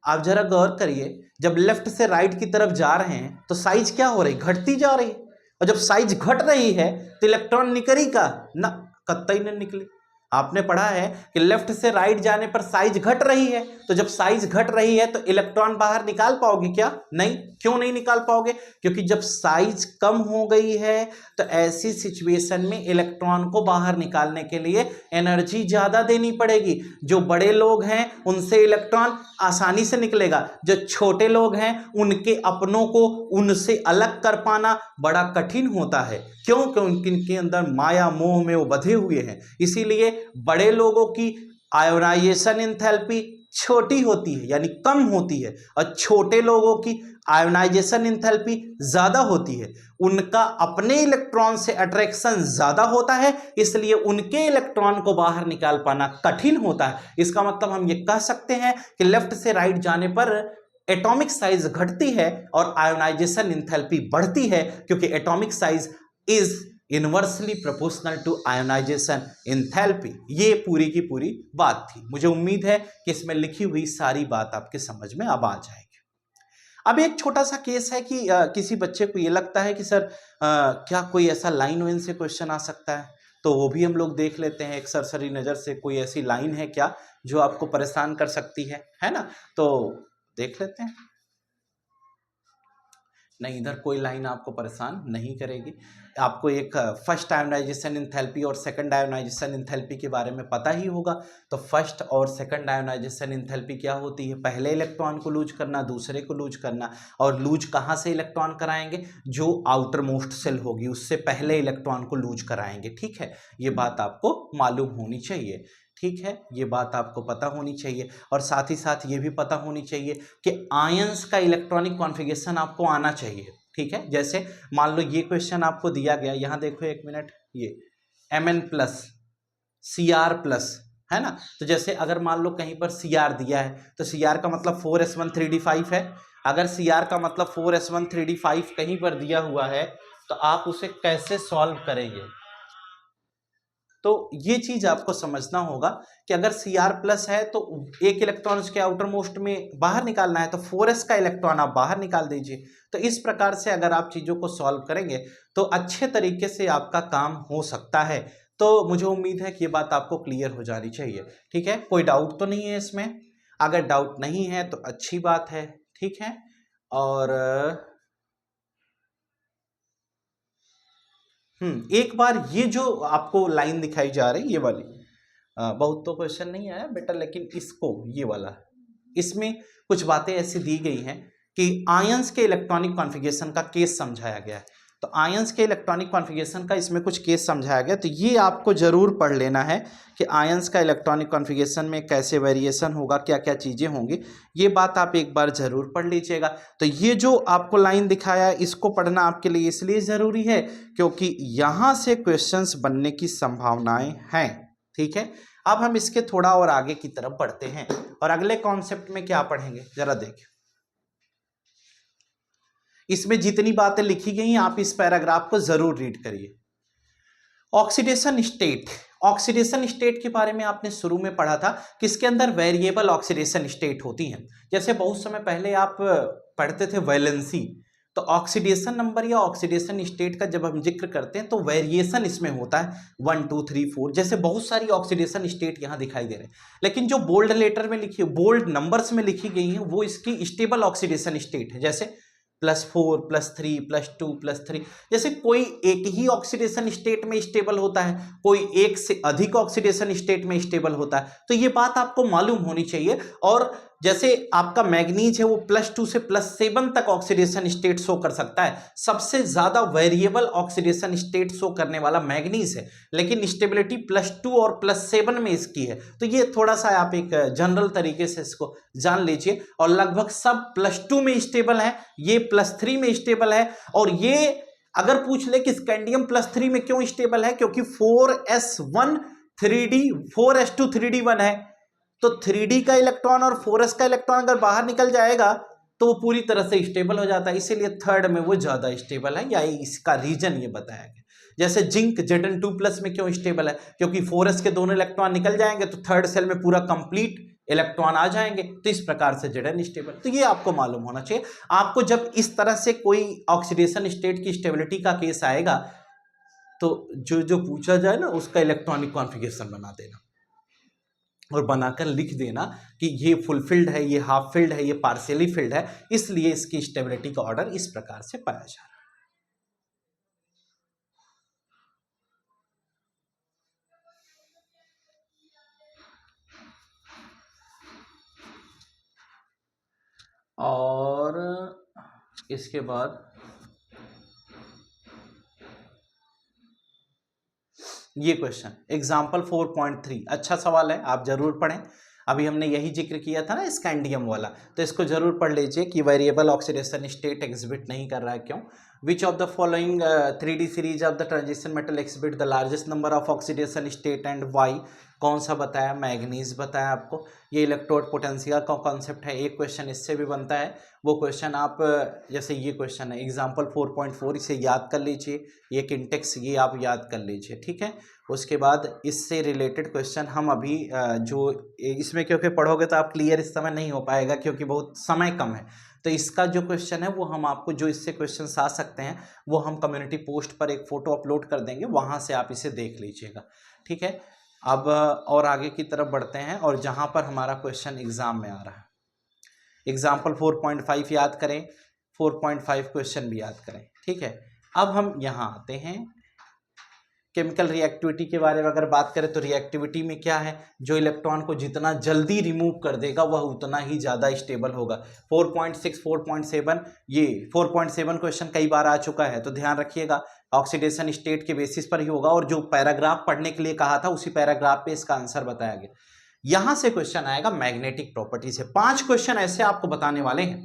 आप जरा गौर करिए, जब लेफ्ट से राइट की तरफ जा रहे हैं तो साइज क्या हो रही, घटती जा रही, और जब साइज घट रही है तो इलेक्ट्रॉन निकली का ना, कतई नहीं निकली। आपने पढ़ा है कि लेफ्ट से राइट जाने पर साइज घट रही है, तो जब साइज घट रही है तो इलेक्ट्रॉन बाहर निकाल पाओगे क्या, नहीं। क्यों नहीं निकाल पाओगे, क्योंकि जब साइज कम हो गई है तो ऐसी सिचुएशन में इलेक्ट्रॉन को बाहर निकालने के लिए एनर्जी ज्यादा देनी पड़ेगी। जो बड़े लोग हैं उनसे इलेक्ट्रॉन आसानी से निकलेगा, जो छोटे लोग हैं उनके अपनों को उनसे अलग कर पाना बड़ा कठिन होता है। क्यों, क्योंकि इनके अंदर माया मोह में वो बंधे हुए हैं, इसीलिए बड़े लोगों की आयोनाइजेशन एंथैल्पी छोटी होती है यानी कम होती है, और छोटे लोगों की आयोनाइजेशन एंथैल्पी ज्यादा होती है। उनका अपने इलेक्ट्रॉन से अट्रैक्शन ज्यादा होता है, इसलिए उनके इलेक्ट्रॉन को बाहर निकाल पाना कठिन होता है। इसका मतलब हम ये कह सकते हैं कि लेफ्ट से राइट जाने पर एटॉमिक साइज घटती है और आयोनाइजेशन एंथैल्पी बढ़ती है, क्योंकि atomic size is inversely proportional to ionization enthalpy. ये पूरी की पूरी बात थी। मुझे उम्मीद है कि इसमें लिखी हुई सारी बात आपके समझ में अब आ जाएगी। अब एक छोटा सा केस है कि किसी बच्चे को ये लगता है कि सर क्या कोई ऐसा लाइन वाइन से क्वेश्चन आ सकता है, तो वो भी हम लोग देख लेते हैं एक सरसरी नज़र से। कोई ऐसी लाइन है क्या जो आपको परेशान कर सकती है ना, तो देख लेते हैं। नहीं, इधर कोई लाइन आपको परेशान नहीं करेगी। आपको एक फर्स्ट आयोनाइजेशन एंथैल्पी और सेकंड आयोनाइजेशन एंथैल्पी के बारे में पता ही होगा। तो फर्स्ट और सेकंड आयोनाइजेशन एंथैल्पी क्या होती है, पहले इलेक्ट्रॉन को लूज करना, दूसरे को लूज करना। और लूज कहाँ से इलेक्ट्रॉन कराएंगे, जो आउटर मोस्ट सेल होगी उससे पहले इलेक्ट्रॉन को लूज कराएंगे। ठीक है, ये बात आपको मालूम होनी चाहिए। ठीक है, ये बात आपको पता होनी चाहिए, और साथ ही साथ ये भी पता होनी चाहिए कि आयंस का इलेक्ट्रॉनिक कॉन्फ़िगरेशन आपको आना चाहिए। ठीक है, जैसे मान लो ये क्वेश्चन आपको दिया गया, यहाँ देखो एक मिनट, ये Mn+ Cr+, है ना। तो जैसे अगर मान लो कहीं पर Cr दिया है तो Cr का मतलब 4s1 3d5 है। अगर Cr का मतलब 4s1 3d5 कहीं पर दिया हुआ है तो आप उसे कैसे सॉल्व करेंगे? तो ये चीज आपको समझना होगा कि अगर Cr+ है तो एक इलेक्ट्रॉन उसके आउटर मोस्ट में बाहर निकालना है, तो 4s का इलेक्ट्रॉन आप बाहर निकाल दीजिए। तो इस प्रकार से अगर आप चीजों को सॉल्व करेंगे तो अच्छे तरीके से आपका काम हो सकता है। तो मुझे उम्मीद है कि ये बात आपको क्लियर हो जानी चाहिए। ठीक है, कोई डाउट तो नहीं है इसमें? अगर डाउट नहीं है तो अच्छी बात है। ठीक है, और एक बार ये जो आपको लाइन दिखाई जा रही है ये वाली, बहुत तो क्वेश्चन नहीं आया बेटा, लेकिन इसको ये वाला, इसमें कुछ बातें ऐसी दी गई हैं कि आयंस के इलेक्ट्रॉनिक कॉन्फ़िगरेशन का केस समझाया गया है। तो आयंस के इलेक्ट्रॉनिक कॉन्फ़िगरेशन का इसमें कुछ केस समझाया गया, तो ये आपको जरूर पढ़ लेना है कि आयंस का इलेक्ट्रॉनिक कॉन्फ़िगरेशन में कैसे वेरिएशन होगा, क्या क्या चीज़ें होंगी, ये बात आप एक बार जरूर पढ़ लीजिएगा। तो ये जो आपको लाइन दिखाया है इसको पढ़ना आपके लिए इसलिए ज़रूरी है क्योंकि यहाँ से क्वेश्चंस बनने की संभावनाएं हैं। ठीक है, अब हम इसके थोड़ा और आगे की तरफ बढ़ते हैं और अगले कॉन्सेप्ट में क्या पढ़ेंगे जरा देखिए। इसमें जितनी बातें लिखी गई हैं आप इस पैराग्राफ को जरूर रीड करिए। ऑक्सीडेशन स्टेट, ऑक्सीडेशन स्टेट के बारे में आपने शुरू में पढ़ा था कि इसके अंदर वेरिएबल ऑक्सीडेशन स्टेट होती हैं। जैसे बहुत समय पहले आप पढ़ते थे वैलेंसी, तो ऑक्सीडेशन नंबर या ऑक्सीडेशन स्टेट का जब हम जिक्र करते हैं तो वेरिएशन इसमें होता है 1 2 3 4, जैसे बहुत सारी ऑक्सीडेशन स्टेट यहाँ दिखाई दे रहे हैं, लेकिन जो बोल्ड लेटर में लिखी, बोल्ड नंबर्स में लिखी गई है वो इसकी स्टेबल ऑक्सीडेशन स्टेट है, जैसे +4 +3 +2 +3। जैसे कोई एक ही ऑक्सीडेशन स्टेट में स्टेबल होता है, कोई एक से अधिक ऑक्सीडेशन स्टेट में स्टेबल होता है, तो ये बात आपको मालूम होनी चाहिए। और जैसे आपका मैग्नीज है वो +2 से +7 तक ऑक्सीडेशन स्टेट शो कर सकता है, सबसे ज्यादा वेरिएबल ऑक्सीडेशन स्टेट शो करने वाला मैग्नीज है, लेकिन स्टेबिलिटी +2 और +7 में इसकी है। तो ये थोड़ा सा आप एक जनरल तरीके से इसको जान लीजिए। और लगभग सब +2 में स्टेबल है, ये +3 में स्टेबल है। और ये अगर पूछ ले कि स्कैंडियम +3 में क्यों स्टेबल है, क्योंकि 4s1 3d 4s2 3d1 है, तो 3d का इलेक्ट्रॉन और 4s का इलेक्ट्रॉन अगर बाहर निकल जाएगा तो वो पूरी तरह से स्टेबल हो जाता है, इसीलिए थर्ड में वो ज्यादा स्टेबल है, या इसका रीजन ये बताया गया। जैसे जिंक Zn2+ में क्यों स्टेबल है, क्योंकि 4s के दोनों इलेक्ट्रॉन निकल जाएंगे तो थर्ड सेल में पूरा कंप्लीट इलेक्ट्रॉन आ जाएंगे, तो इस प्रकार से Zn स्टेबल। तो ये आपको मालूम होना चाहिए। आपको जब इस तरह से कोई ऑक्सीडेशन स्टेट की स्टेबिलिटी का केस आएगा तो जो जो पूछा जाए ना उसका इलेक्ट्रॉनिक कॉन्फ़िगरेशन बना देना और बनाकर लिख देना कि ये फुलफिल्ड है, ये हाफ फिल्ड है, ये पार्शियली फिल्ड है, इसलिए इसकी स्टेबिलिटी का ऑर्डर इस प्रकार से पाया जा रहा है। और इसके बाद ये क्वेश्चन एग्जाम्पल 4.3, अच्छा सवाल है, आप जरूर पढ़ें। अभी हमने यही जिक्र किया था ना स्कैंडियम वाला, तो इसको जरूर पढ़ लीजिए कि वेरिएबल ऑक्सीडेशन स्टेट एग्जिबिट नहीं कर रहा है, क्यों। Which of the following 3D series of the transition metal exhibit the largest number of oxidation state and why, कौन सा बताया, मैग्नीज बताया आपको। ये इलेक्ट्रोड पोटेंशियल का कॉन्सेप्ट है। एक क्वेश्चन इससे भी बनता है, वो क्वेश्चन आप जैसे ये क्वेश्चन है एग्जाम्पल 4.4, इसे याद कर लीजिए, ये किंटेक्स ये आप याद कर लीजिए, ठीक है। उसके बाद इससे रिलेटेड क्वेश्चन हम अभी जो इसमें, क्योंकि पढ़ोगे तो आप क्लियर इस समय नहीं हो पाएगा क्योंकि बहुत समय कम है, तो इसका जो क्वेश्चन है वो हम आपको, जो इससे क्वेश्चन आ सकते हैं वो हम कम्युनिटी पोस्ट पर एक फ़ोटो अपलोड कर देंगे, वहाँ से आप इसे देख लीजिएगा, ठीक है। अब और आगे की तरफ बढ़ते हैं और जहाँ पर हमारा क्वेश्चन एग्ज़ाम में आ रहा है, एग्जाम्पल 4.5 याद करें, 4.5 क्वेश्चन भी याद करें, ठीक है। अब हम यहाँ आते हैं केमिकल रिएक्टिविटी के बारे में अगर बात करें तो रिएक्टिविटी में क्या है, जो इलेक्ट्रॉन को जितना जल्दी रिमूव कर देगा वह उतना ही ज़्यादा स्टेबल होगा। 4.6 4.7, ये 4.7 क्वेश्चन कई बार आ चुका है, तो ध्यान रखिएगा ऑक्सीडेशन स्टेट के बेसिस पर ही होगा, और जो पैराग्राफ पढ़ने के लिए कहा था उसी पैराग्राफ पे इसका आंसर बताया गया। यहां से क्वेश्चन आएगा मैग्नेटिक प्रॉपर्टी से। 5 क्वेश्चन ऐसे आपको बताने वाले हैं,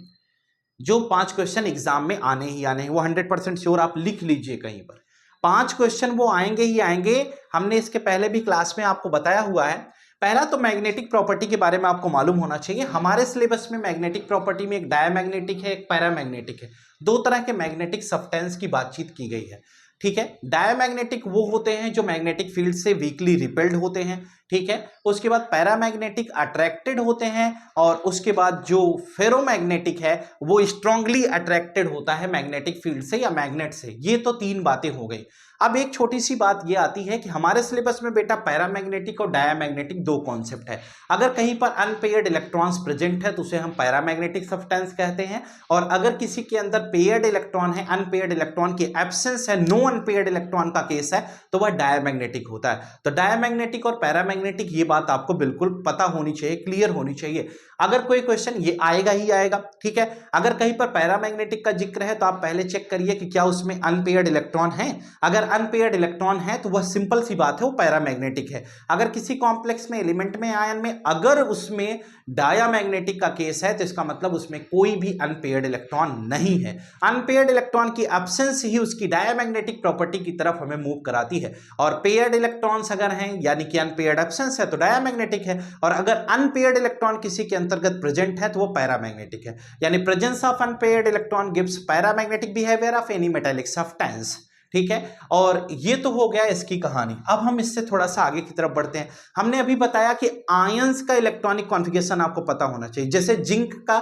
जो 5 क्वेश्चन एग्जाम में आने ही आने हैं, वो 100% श्योर आप लिख लीजिए कहीं पर। 5 क्वेश्चन वो आएंगे ही आएंगे, हमने इसके पहले भी क्लास में आपको बताया हुआ है। पहला तो मैग्नेटिक प्रॉपर्टी के बारे में आपको मालूम होना चाहिए। हमारे सिलेबस में मैग्नेटिक प्रॉपर्टी में एक डायमैग्नेटिक है, एक पैरामैग्नेटिक है, दो तरह के मैग्नेटिक सब्सटेंस की बातचीत की गई है। ठीक है, डायमैग्नेटिक वो होते हैं जो मैग्नेटिक फील्ड से वीकली रिपेल्ड होते हैं। ठीक है, उसके बाद पैरामैग्नेटिक अट्रैक्टेड होते हैं, और उसके बाद जो फेरोमैग्नेटिक है वो स्ट्रांगली अट्रैक्टेड होता है मैग्नेटिक फील्ड से या मैग्नेट से। ये तो 3 बातें हो गई। अब एक छोटी सी बात ये आती है कि हमारे सिलेबस में बेटा पैरामैग्नेटिक और डायमैग्नेटिक 2 कॉन्सेप्ट है। अगर कहीं पर अनपेयर्ड इलेक्ट्रॉन्स प्रेजेंट है तो उसे हम पैरामैग्नेटिक सब्सटेंस कहते हैं, और अगर किसी के अंदर पेयर्ड इलेक्ट्रॉन है, अनपेयर्ड इलेक्ट्रॉन की एब्सेंस है, नो अनपेयर्ड इलेक्ट्रॉन का केस है, तो वह डायमैग्नेटिक होता है। तो डायमैग्नेटिक और पैरामैग्नेटिक, ये बात आपको बिल्कुल पता होनी चाहिए, क्लियर होनी चाहिए। अगर कोई क्वेश्चन, ये आएगा ही आएगा। ठीक है, अगर कहीं पर पैरामैग्नेटिक का जिक्र है तो आप पहले चेक करिए कि क्या उसमें अनपेयर्ड इलेक्ट्रॉन है। अगर अनपेयर्ड इलेक्ट्रॉन है तो वह सिंपल सी बात है, वो पैरामैग्नेटिक है। अगर किसी कॉम्प्लेक्स में, एलिमेंट में, आयन में अगर उसमें डायामैग्नेटिक का केस है तो इसका मतलब उसमें कोई भी अनपेयर्ड इलेक्ट्रॉन नहीं है। अनपेयर्ड इलेक्ट्रॉन की एब्सेंस ही उसकी डायामैग्नेटिक प्रॉपर्टी की तरफ हमें मूव कराती है, और पेयर्ड इलेक्ट्रॉन्स अगर हैं यानी कि अनपेयर्ड एब्सेंस है तो डायामैग्नेटिक है, और अगर अनपेयर्ड इलेक्ट्रॉन किसी के अंतर्गत प्रेजेंट है तो वो पैरामैग्नेटिक है। यानी presence of unpaired electron gives paramagnetic behaviour of any metallic substance. ठीक है, और ये तो हो गया इसकी कहानी। अब हम इससे थोड़ा सा आगे की तरफ बढ़ते हैं। हमने अभी बताया कि आयंस का इलेक्ट्रॉनिक कॉन्फ़िगरेशन आपको पता होना चाहिए। जैसे जिंक का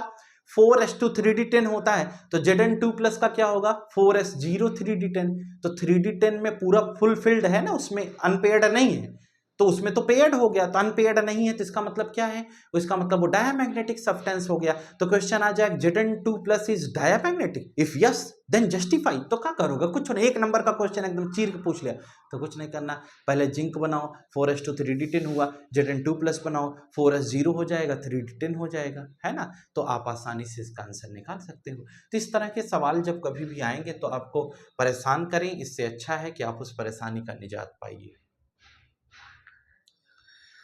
4s2 3d10 होता है, तो Zn2+ का क्या होगा, 4s0 3d10। तो 3d10 में पूरा फुलफिल्ड है ना, उसमें अनपेयर्ड नहीं है, तो उसमें तो पेयर्ड हो गया। तो अनपेयर्ड नहीं है तो इसका मतलब क्या है, इसका मतलब वो डायमैग्नेटिक सब्सटेंस हो गया। तो क्वेश्चन आ जाए Zn2+ is diamagnetic, if yes then justify. तो क्या करोगे, कुछ नहीं, 1 नंबर का क्वेश्चन एकदम चीर के पूछ लिया तो कुछ नहीं करना, पहले जिंक बनाओ, 4s2 3d10 हुआ, Zn2+ बनाओ, 4s0 हो जाएगा, 3d10 हो जाएगा, है ना। तो आप आसानी से इसका आंसर निकाल सकते हो। तो इस तरह के सवाल जब कभी भी आएंगे तो आपको परेशान करें, इससे अच्छा है कि आप उस परेशानी का निजात पाइए।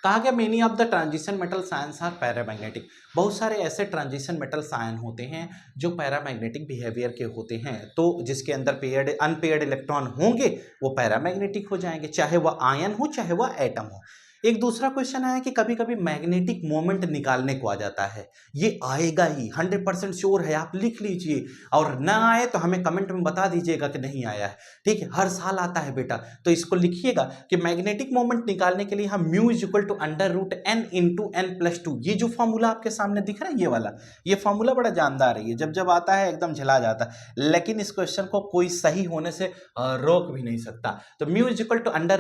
कहा गया many of the transition metals ions are paramagnetic. बहुत सारे ऐसे ट्रांजिशन मेटल्स आयन होते हैं जो पैरामैग्नेटिक बिहेवियर के होते हैं, तो जिसके अंदर पेयर्ड अनपेयर्ड इलेक्ट्रॉन होंगे वो पैरामैग्नेटिक हो जाएंगे, चाहे वह आयन हो चाहे वह एटम हो। एक दूसरा क्वेश्चन आया कि कभी कभी मैग्नेटिक मोमेंट निकालने को आ जाता है। ये आएगा ही, 100% श्योर है, आप लिख लीजिए, और ना आए तो हमें कमेंट में बता दीजिएगा कि नहीं आया है। ठीक है, हर साल आता है बेटा, तो इसको लिखिएगा कि मैग्नेटिक मोमेंट निकालने के लिए हम mu is equal to √n × n+2, ये जो फॉर्मूला आपके सामने दिख रहा है ये वाला, ये फॉर्मूला बड़ा जानदार है, ये जब जब आता है एकदम झला जाता है, लेकिन इस क्वेश्चन को कोई सही होने से रोक भी नहीं सकता। तो mu is equal to √n ×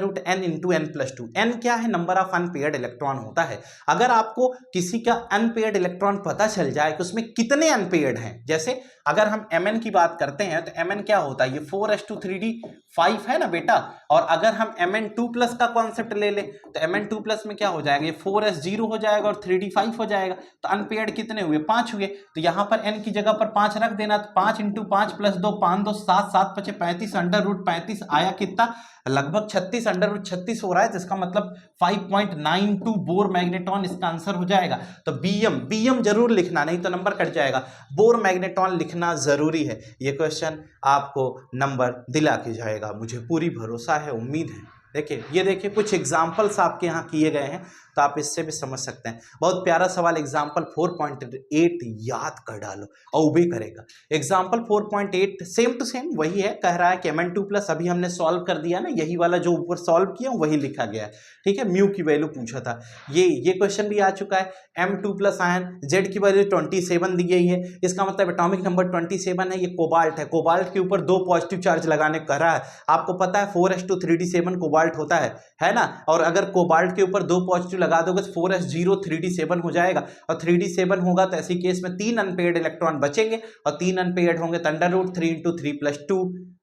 n+2। n क्या है, नंबर ऑफ अनपेयर्ड इलेक्ट्रॉन होता है। अगर आपको किसी का अनपेयर्ड इलेक्ट्रॉन पता चल जाए कि उसमें कितने अनपेयर्ड हैं, जैसे अगर हम Mn की बात करते हैं तो Mn क्या होता है, ये 4s2 3d5 है ना बेटा, और अगर हम Mn2+ का कॉन्सेप्ट ले ले तो Mn2+ में क्या हो जाएगा, ये 4s0 हो जाएगा और 3d5 हो जाएगा। तो अनपेयर्ड कितने हुए, 5 हुए। तो यहां पर n की जगह पर 5 रख देना, तो 5 × 5 + 2 5 2 7 7 5 35 √35 आया कितना, लगभग 36 √36 हो रहा है। तो इसका मतलब 5.92 बोर मैग्नेटॉन इसका आंसर हो जाएगा। तो बीएम जरूर लिखना, नहीं तो नंबर कट जाएगा। बोर मैग्नेटॉन लिखना जरूरी है। ये क्वेश्चन आपको नंबर दिला के जाएगा, मुझे पूरी भरोसा है, उम्मीद है। देखिए, ये देखिए कुछ एग्जाम्पल्स आपके यहाँ किए गए हैं, तो आप इससे भी समझ सकते हैं। बहुत प्यारा सवाल, एग्जाम्पल 4.8 याद कर डालो और भी करेगा। एग्जाम्पल 4.8 सेम टू सेम वही है, कह रहा है कि Mn2+ अभी हमने सॉल्व कर दिया ना, यही वाला जो ऊपर सॉल्व किया वही लिखा गया है। ठीक है, म्यू की वैल्यू पूछा था, ये क्वेश्चन भी आ चुका है। M2+ आयन, Z की वैल्यू 27 दी गई है, इसका मतलब एटॉमिक नंबर 27 है। ये कोबाल्ट है, कोबाल्ट के ऊपर 2 पॉजिटिव चार्ज लगाने कह रहा है। आपको पता है 4s2 3d7 कोबाल्ट होता है ना, और अगर कोबाल्ट के ऊपर 2 पॉजिटिव लगा दोगे तो 4s0 3d7 हो जाएगा, और 3d7 होगा तो ऐसी केस में 3 अनपेयर्ड इलेक्ट्रॉन बचेंगे, और 3 अनपेयर्ड होंगे तो √3 × 3 + 2,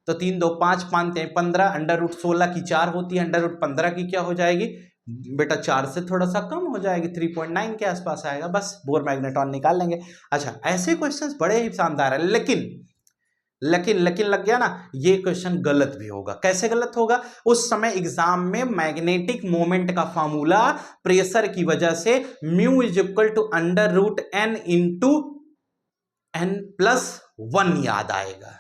तो 3 2 5 5 3 15, √16 की 4 होती है, √15 की क्या हो जाएगी बेटा, 4 से थोड़ा सा कम हो जाएगी, 3.9 के आसपास आएगा, बस बोर मैग्नेटॉन निकाल लेंगे। अच्छा, ऐसे क्वेश्चंस बड़े ही शानदार है, लेकिन लग गया ना, ये क्वेश्चन गलत भी होगा। कैसे गलत होगा, उस समय एग्जाम में मैग्नेटिक मोमेंट का फॉर्मूला प्रेशर की वजह से mu is equal to √n × n+1 याद आएगा।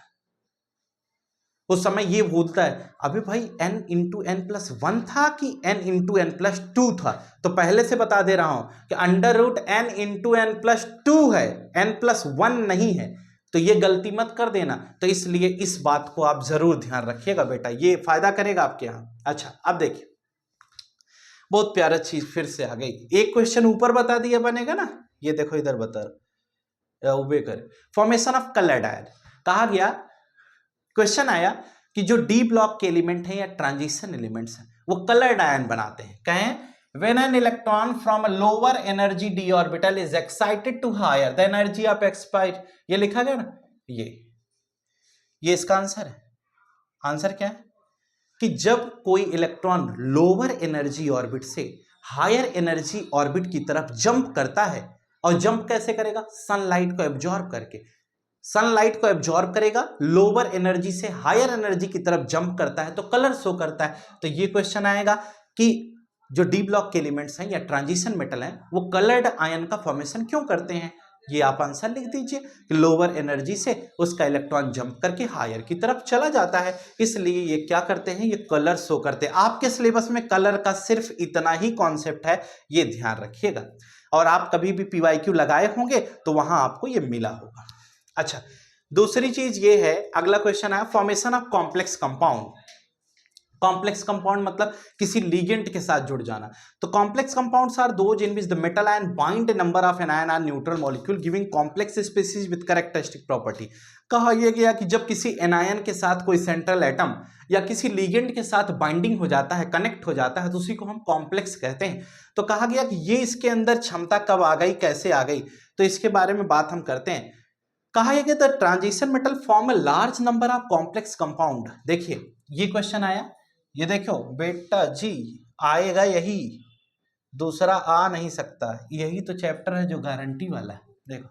उस समय ये भूलता है अभी भाई n into n plus one था कि n into n plus two था। तो पहले से बता दे रहा हूं कि under root n into n plus two है, n प्लस वन नहीं है। तो ये गलती मत कर देना। तो इसलिए इस बात को आप जरूर ध्यान रखिएगा बेटा, ये फायदा करेगा आपके यहां। अच्छा अब देखिए, बहुत प्यारा चीज फिर से आ गई। एक क्वेश्चन ऊपर बता दिया बनेगा ना, ये देखो इधर बता उबे कर फॉर्मेशन ऑफ कलर्ड आयन। कहा गया, क्वेश्चन आया कि जो डी ब्लॉक के एलिमेंट हैं या ट्रांजिशन एलिमेंट्स हैं वो कलर्ड आयन बनाते हैं। कहें when an electron from a lower energy d orbital is excited to higher the energy of excited, ये लिखा गया ना, ये इसका आंसर है। आंसर क्या है कि जब कोई इलेक्ट्रॉन लोअर एनर्जी ऑर्बिट से हायर एनर्जी ऑर्बिट की तरफ जंप करता है, और जंप कैसे करेगा, सनलाइट को एब्जॉर्ब करके, सनलाइट को एब्जॉर्ब करेगा, लोअर एनर्जी से हायर एनर्जी की तरफ जंप करता है तो कलर शो करता है। तो ये क्वेश्चन आएगा कि जो डी ब्लॉक के एलिमेंट्स हैं या ट्रांजिशन मेटल हैं वो कलर्ड आयन का फॉर्मेशन क्यों करते हैं। ये आप आंसर लिख दीजिए कि लोअर एनर्जी से उसका इलेक्ट्रॉन जंप करके हायर की तरफ चला जाता है, इसलिए ये क्या करते हैं, ये कलर शो करते हैं। आपके सिलेबस में कलर का सिर्फ इतना ही कॉन्सेप्ट है, ये ध्यान रखिएगा। और आप कभी भी पीवाईक्यू लगाए होंगे तो वहां आपको ये मिला होगा। अच्छा, दूसरी चीज ये है, अगला क्वेश्चन है formation of complex compound. Complex compound मतलब किसी लिगेंड के साथ जुड़ जाना। तो complex compounds are those in which the metal ion bind number of anion or neutral molecule giving complex species with characteristic property. कहा यह गया कि जब किसी एनायन के साथ कोई सेंट्रल एटम या किसी लिगेंड के साथ बाइंडिंग हो जाता है, कनेक्ट हो जाता है, तो उसी को हम कॉम्प्लेक्स कहते हैं। तो कहा गया कि ये इसके अंदर क्षमता कब आ गई, कैसे आ गई, तो इसके बारे में बात हम करते हैं। कहा यह कि the transition metal form a large number of complex compound. देखिए ये क्वेश्चन आया, ये देखो बेटा जी आएगा यही, दूसरा आ नहीं सकता। यही तो चैप्टर है जो गारंटी वाला है। देखो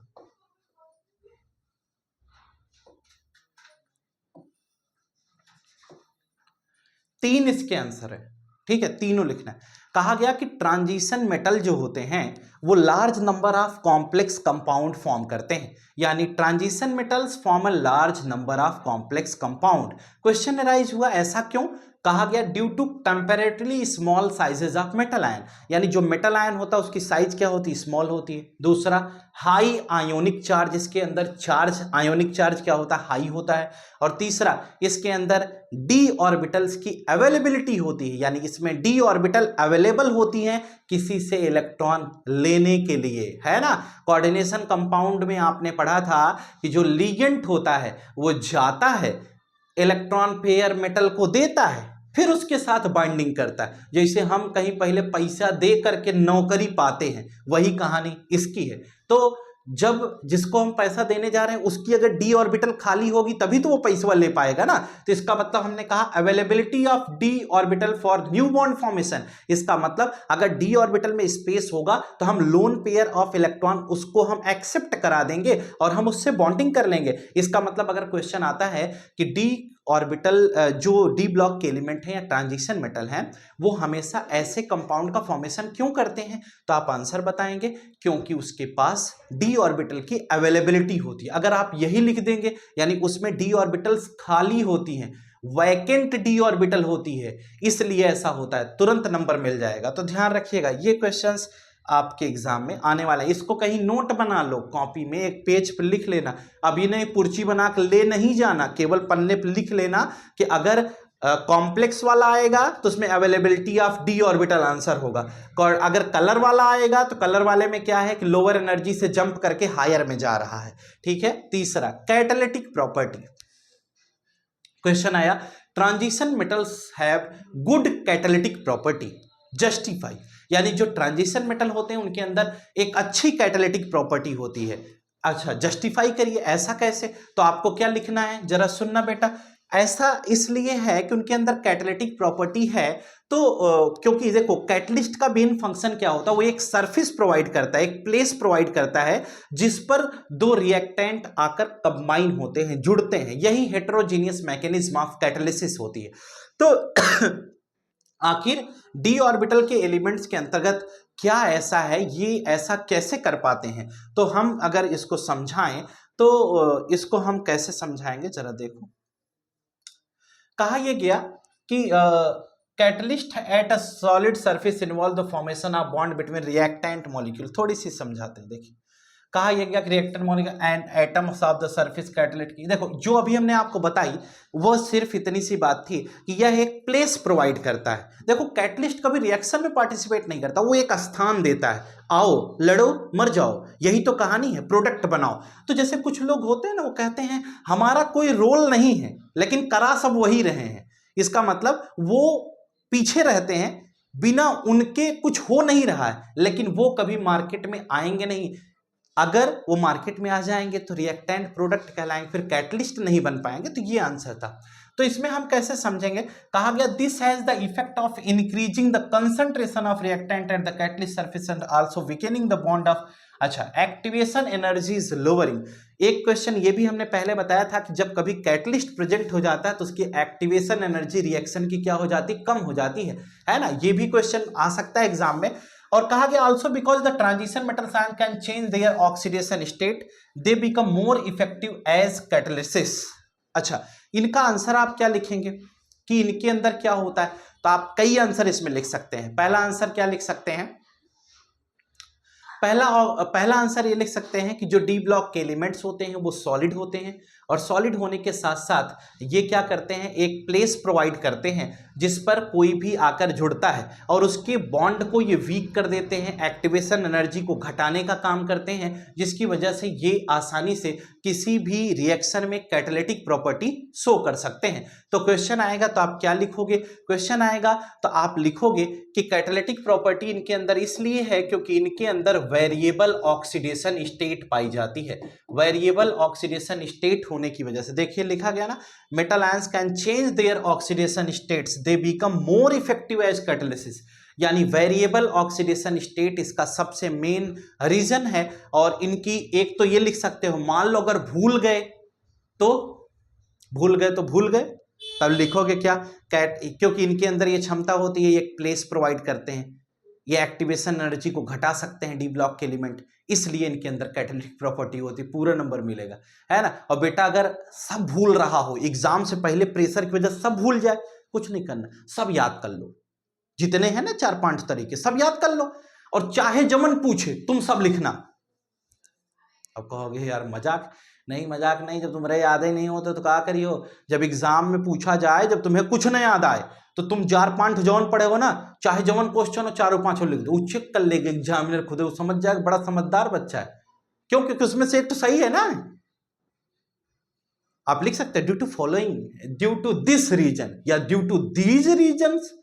तीन इसके आंसर है, ठीक है, तीनों लिखना है। कहा गया कि ट्रांजिशन मेटल जो होते हैं वो large number of complex compound form करते हैं, यानी transition metals form a large number of complex compound. Question arise हुआ ऐसा क्यों, कहा गया due to temperately small sizes of metal ion, यानी जो मेटल आयन होता है उसकी साइज क्या होती है, स्मॉल होती है। दूसरा हाई आयोनिक चार्ज, इसके अंदर चार्ज, आयोनिक चार्ज क्या होता है, हाई होता है। और तीसरा इसके अंदर डी ऑर्बिटल्स की अवेलेबिलिटी होती है, यानी इसमें डी ऑर्बिटल अवेलेबल होती हैं किसी से इलेक्ट्रॉन लेने के लिए, है ना। कोऑर्डिनेशन कंपाउंड में आपने पढ़ा था कि जो लिगेंड होता है वो जाता है, इलेक्ट्रॉन पेयर मेटल को देता है, फिर उसके साथ बाइंडिंग करता है। जैसे हम कहीं पहले पैसा दे करके नौकरी पाते हैं, वही कहानी इसकी है। तो जब जिसको हम पैसा देने जा रहे हैं उसकी अगर डी ऑर्बिटल खाली होगी तभी तो वो पैसा ले पाएगा ना। तो इसका मतलब हमने कहा availability of D orbital for new bond formation. इसका मतलब अगर डी ऑर्बिटल में स्पेस होगा तो हम लोन पेयर ऑफ इलेक्ट्रॉन उसको हम एक्सेप्ट करा देंगे और हम उससे बॉन्डिंग कर लेंगे। इसका मतलब अगर क्वेश्चन आता है कि डी ऑर्बिटल जो डी ब्लॉक के एलिमेंट हैं या ट्रांजिशन मेटल हैं वो हमेशा ऐसे कंपाउंड का फॉर्मेशन क्यों करते हैं, तो आप आंसर बताएंगे क्योंकि उसके पास डी ऑर्बिटल की अवेलेबिलिटी होती है। अगर आप यही लिख देंगे यानी उसमें डी ऑर्बिटल्स खाली होती हैं, वैकेंट डी ऑर्बिटल होती है, इसलिए ऐसा होता है, तुरंत नंबर मिल जाएगा। तो ध्यान रखिएगा ये क्वेश्चंस आपके एग्जाम में आने वाला है। इसको कहीं नोट बना लो, कॉपी में एक पेज पर लिख लेना। अभी नहीं पुर्ची बना कर ले नहीं जाना, केवल पन्ने पर लिख लेना कि अगर कॉम्प्लेक्स वाला आएगा तो उसमें availability of D orbital answer होगा, और अगर कलर वाला आएगा तो कलर वाले में क्या है कि लोअर एनर्जी से जंप करके हायर में जा रहा है, ठीक है। तीसरा कैटालिटिक प्रॉपर्टी, क्वेश्चन आया transition metals have good catalytic property, justify, यानी जो ट्रांजिशन मेटल होते हैं उनके अंदर एक अच्छी कैटालिटिक प्रॉपर्टी होती है। अच्छा जस्टिफाई करिए, ऐसा कैसे, तो आपको क्या लिखना है जरा सुनना बेटा। ऐसा इसलिए है कि उनके अंदर कैटालिटिक प्रॉपर्टी है तो क्योंकि देखो कैटलिस्ट का मेन फंक्शन क्या होता है, वो एक सरफेस प्रोवाइड करता है, एक प्लेस प्रोवाइड करता है जिस पर दो रिएक्टेंट आकर कंबाइन होते हैं, जुड़ते हैं। यही हेटेरोजीनियस मैकेनिज्म ऑफ कैटालिसिस होती है। तो आखिर डी ऑर्बिटल के एलिमेंट्स के अंतर्गत क्या ऐसा है, ये ऐसा कैसे कर पाते हैं, तो हम अगर इसको समझाएं तो इसको हम कैसे समझाएंगे जरा देखो। कहा यह गया कि catalyst at a solid surface involve the formation of bond between reactant molecule. थोड़ी सी समझाते हैं, देखिए कहा यह गया कि reactant molecule and atoms of the surface catalyst की, देखो जो अभी हमने आपको बताई वो सिर्फ इतनी सी बात थी कि यह एक प्लेस प्रोवाइड करता है। देखो कैटलिस्ट कभी रिएक्शन में पार्टिसिपेट नहीं करता, वो एक स्थान देता है, आओ लड़ो मर जाओ, यही तो कहानी है, प्रोडक्ट बनाओ। तो जैसे कुछ लोग होते हैं ना, वो कहते हैं हमारा कोई रोल नहीं है लेकिन करा सब वही रहे हैं, इसका मतलब वो पीछे रहते हैं, बिना उनके कुछ हो नहीं रहा है, लेकिन वो कभी मार्केट में आएंगे नहीं। अगर वो मार्केट में आ जाएंगे तो रिएक्टेंट प्रोडक्ट कहलाएंगे, फिर कैटलिस्ट नहीं बन पाएंगे। तो ये आंसर था। तो इसमें हम कैसे समझेंगे, कहा गया this has the effect of increasing the concentration of reactant at the catalyst surface and also weakening the bond of, अच्छा एक्टिवेशन एनर्जी इज लोअरिंग। एक क्वेश्चन ये भी हमने पहले बताया था कि जब कभी कैटलिस्ट प्रेजेंट हो जाता है तो उसकी एक्टिवेशन एनर्जी रिएक्शन की क्या हो जाती है, कम हो जाती है ना। ये भी क्वेश्चन आ सकता है एग्जाम में। और कहा गया also because the transition metals ion can change their oxidation state, they become more effective as catalysis. अच्छा, इनका आंसर आप क्या लिखेंगे कि इनके अंदर क्या होता है, तो आप कई आंसर इसमें लिख सकते हैं। पहला आंसर क्या लिख सकते हैं, पहला आंसर ये लिख सकते हैं कि जो डी ब्लॉक के एलिमेंट्स होते हैं वो सॉलिड होते हैं, और सॉलिड होने के साथ साथ ये क्या करते हैं, एक प्लेस प्रोवाइड करते हैं जिस पर कोई भी आकर जुड़ता है और उसके बॉन्ड को ये वीक कर देते हैं, एक्टिवेशन एनर्जी को घटाने का काम करते हैं, जिसकी वजह से ये आसानी से किसी भी रिएक्शन में कैटालिटिक प्रॉपर्टी शो कर सकते हैं। तो क्वेश्चन आएगा तो आप क्या लिखोगे, क्वेश्चन आएगा तो आप लिखोगे कि कैटालिटिक प्रॉपर्टी इनके अंदर इसलिए है क्योंकि इनके अंदर वेरिएबल ऑक्सीडेशन स्टेट पाई जाती है। वेरिएबल ऑक्सीडेशन स्टेट होने की वजह से, देखिए लिखा गया ना, metal ions can change their oxidation states, they become more effective as catalysis. यानी वेरिएबल ऑक्सीडेशन स्टेट इसका सबसे मेन रीजन है। और इनकी एक तो ये लिख सकते हो, मान लो अगर भूल गए तो भूल गए, तब लिखोगे क्या, क्योंकि इनके अंदर ये क्षमता होती है, एक प्लेस प्रोवाइड करते हैं, ये एक्टिवेशन एनर्जी को घटा सकते हैं डी ब्लॉक के एलिमेंट, इसलिए इनके अंदर कैटालिटिक प्रॉपर्टी होती है, पूरा नंबर मिलेगा, है ना। और बेटा अगर सब भूल रहा हो, एग्जाम से पहले प्रेशर की वजह से सब भूल जाए, कुछ नहीं करना, सब याद कर लो, जितने हैं ना 4-5 तरीके सब याद कर लो, और चाहे जमन पूछे तुम सब लिखना। अब कहोगे यार मजाक नहीं, जब तुम्हारे याद ही नहीं होते तो क्या करियो, जब एग्जाम में पूछा जाए, जब तुम्हें कुछ नहीं याद आए तो तुम 4-5 जवन पढ़े हो ना, चाहे जवन क्वेश्चन हो 4-5 लिख दो, वो चेक कर लेगा एग्जामिनर खुद, वो समझ जाएगा बड़ा समझदार बच्चा है। क्यों, क्योंकि उसमें से एक तो सही है ना। आप लिख सकते हैं due to following, due to this reason या ड्यू टू दीज रीजन्स।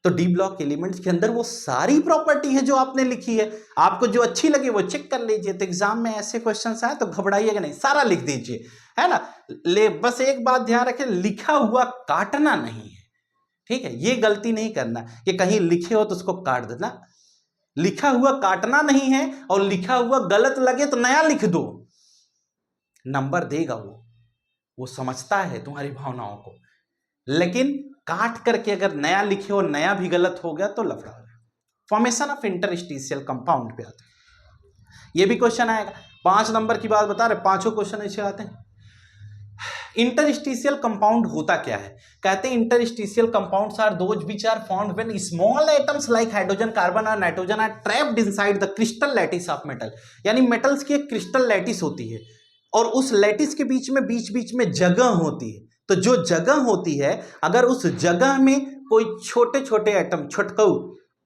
तो डी ब्लॉक एलिमेंट्स के अंदर वो सारी प्रॉपर्टी है जो आपने लिखी है, आपको जो अच्छी लगे वो चेक कर लीजिए। तो एग्जाम में ऐसे क्वेश्चंस आए तो घबराइएगा नहीं, सारा लिख दीजिए, है ना। बस एक बात ध्यान रखें, लिखा हुआ काटना नहीं है, ठीक है, ये गलती नहीं करना कि कहीं लिखे हो तो उसको काट देना, लिखा हुआ काटना नहीं है, और लिखा हुआ गलत लगे तो नया लिख दो, नंबर देगा वो समझता है तुम्हारी भावनाओं को। लेकिन काट करके अगर नया लिखे हो, नया भी गलत हो गया तो लफड़ा हो गया। फॉर्मेशन ऑफ इंटरस्टिशियल कंपाउंड पे आते हैं, ये भी क्वेश्चन आएगा। 5 नंबर की बात बता रहे, 5 क्वेश्चन ऐसे आते हैं। इंटरस्टिशियल कंपाउंड होता क्या है, कहते हैं interstitial compounds are those which are formed when small atoms like hydrogen, carbon or nitrogen are trapped inside the crystal lattice of metal. यानी मेटल्स की एक क्रिस्टल लैटिस होती है और उस लैटिस के बीच में जगह होती है। तो जो जगह होती है, अगर उस जगह में कोई छोटे छोटे एटम छुटकाऊ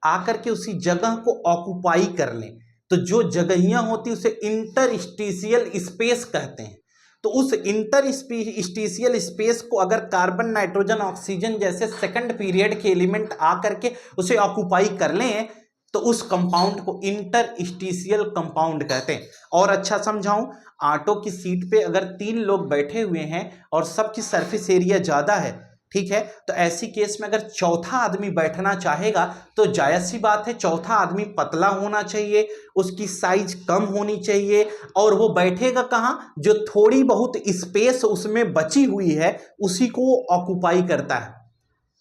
आकर के उसी जगह को ऑक्युपाई कर लें, तो जो जगहियां होती है उसे इंटरस्टिशियल स्पेस कहते हैं। तो उस इंटरस्टिशियल स्पेस को अगर कार्बन, नाइट्रोजन, ऑक्सीजन जैसे सेकंड पीरियड के एलिमेंट आकर के उसे ऑक्युपाई कर लें तो उस कंपाउंड को इंटरस्टिशियल कंपाउंड कहते हैं। और अच्छा समझाऊं, ऑटो की सीट पे अगर 3 लोग बैठे हुए हैं और सबकी सरफेस एरिया ज्यादा है, ठीक है, तो ऐसी केस में अगर चौथा आदमी बैठना चाहेगा तो जायज सी बात है, चौथा आदमी पतला होना चाहिए, उसकी साइज कम होनी चाहिए, और वो बैठेगा कहाँ, जो थोड़ी बहुत स्पेस उसमें बची हुई है उसी को ऑक्युपाई करता है,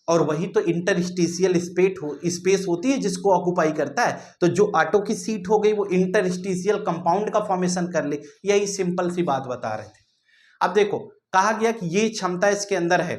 और वही तो इंटरस्टिशियल स्पेस होती है जिसको ऑक्युपाई करता है। तो जो ऑटो की सीट हो गई वो इंटरस्टिशियल कंपाउंड का फॉर्मेशन कर ले, यही सिंपल सी बात बता रहे थे। अब देखो, कहा गया कि ये क्षमता इसके अंदर है,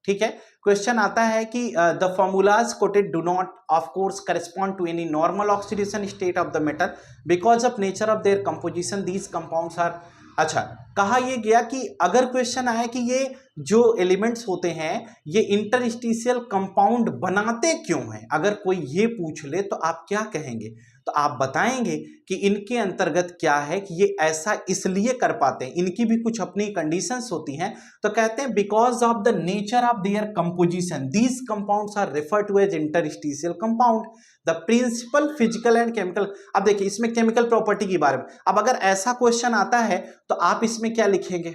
ठीक है। क्वेश्चन आता है कि the formulas quoted do not of course correspond to any normal oxidation state of the metal because of nature of their composition these compounds are. अच्छा, कहा यह गया कि अगर क्वेश्चन आया कि ये जो एलिमेंट्स होते हैं ये इंटरस्टिशियल कंपाउंड बनाते क्यों हैं, अगर कोई ये पूछ ले तो आप क्या कहेंगे? तो आप बताएंगे कि इनके अंतर्गत क्या है कि ये ऐसा इसलिए कर पाते हैं, इनकी भी कुछ अपनी कंडीशंस होती हैं। तो कहते हैं because of the nature of their composition these compounds are refer to as interstitial compound the principal physical and chemical. अब देखिए इसमें केमिकल प्रॉपर्टी के बारे में, अब अगर ऐसा क्वेश्चन आता है तो आप इसमें क्या लिखेंगे?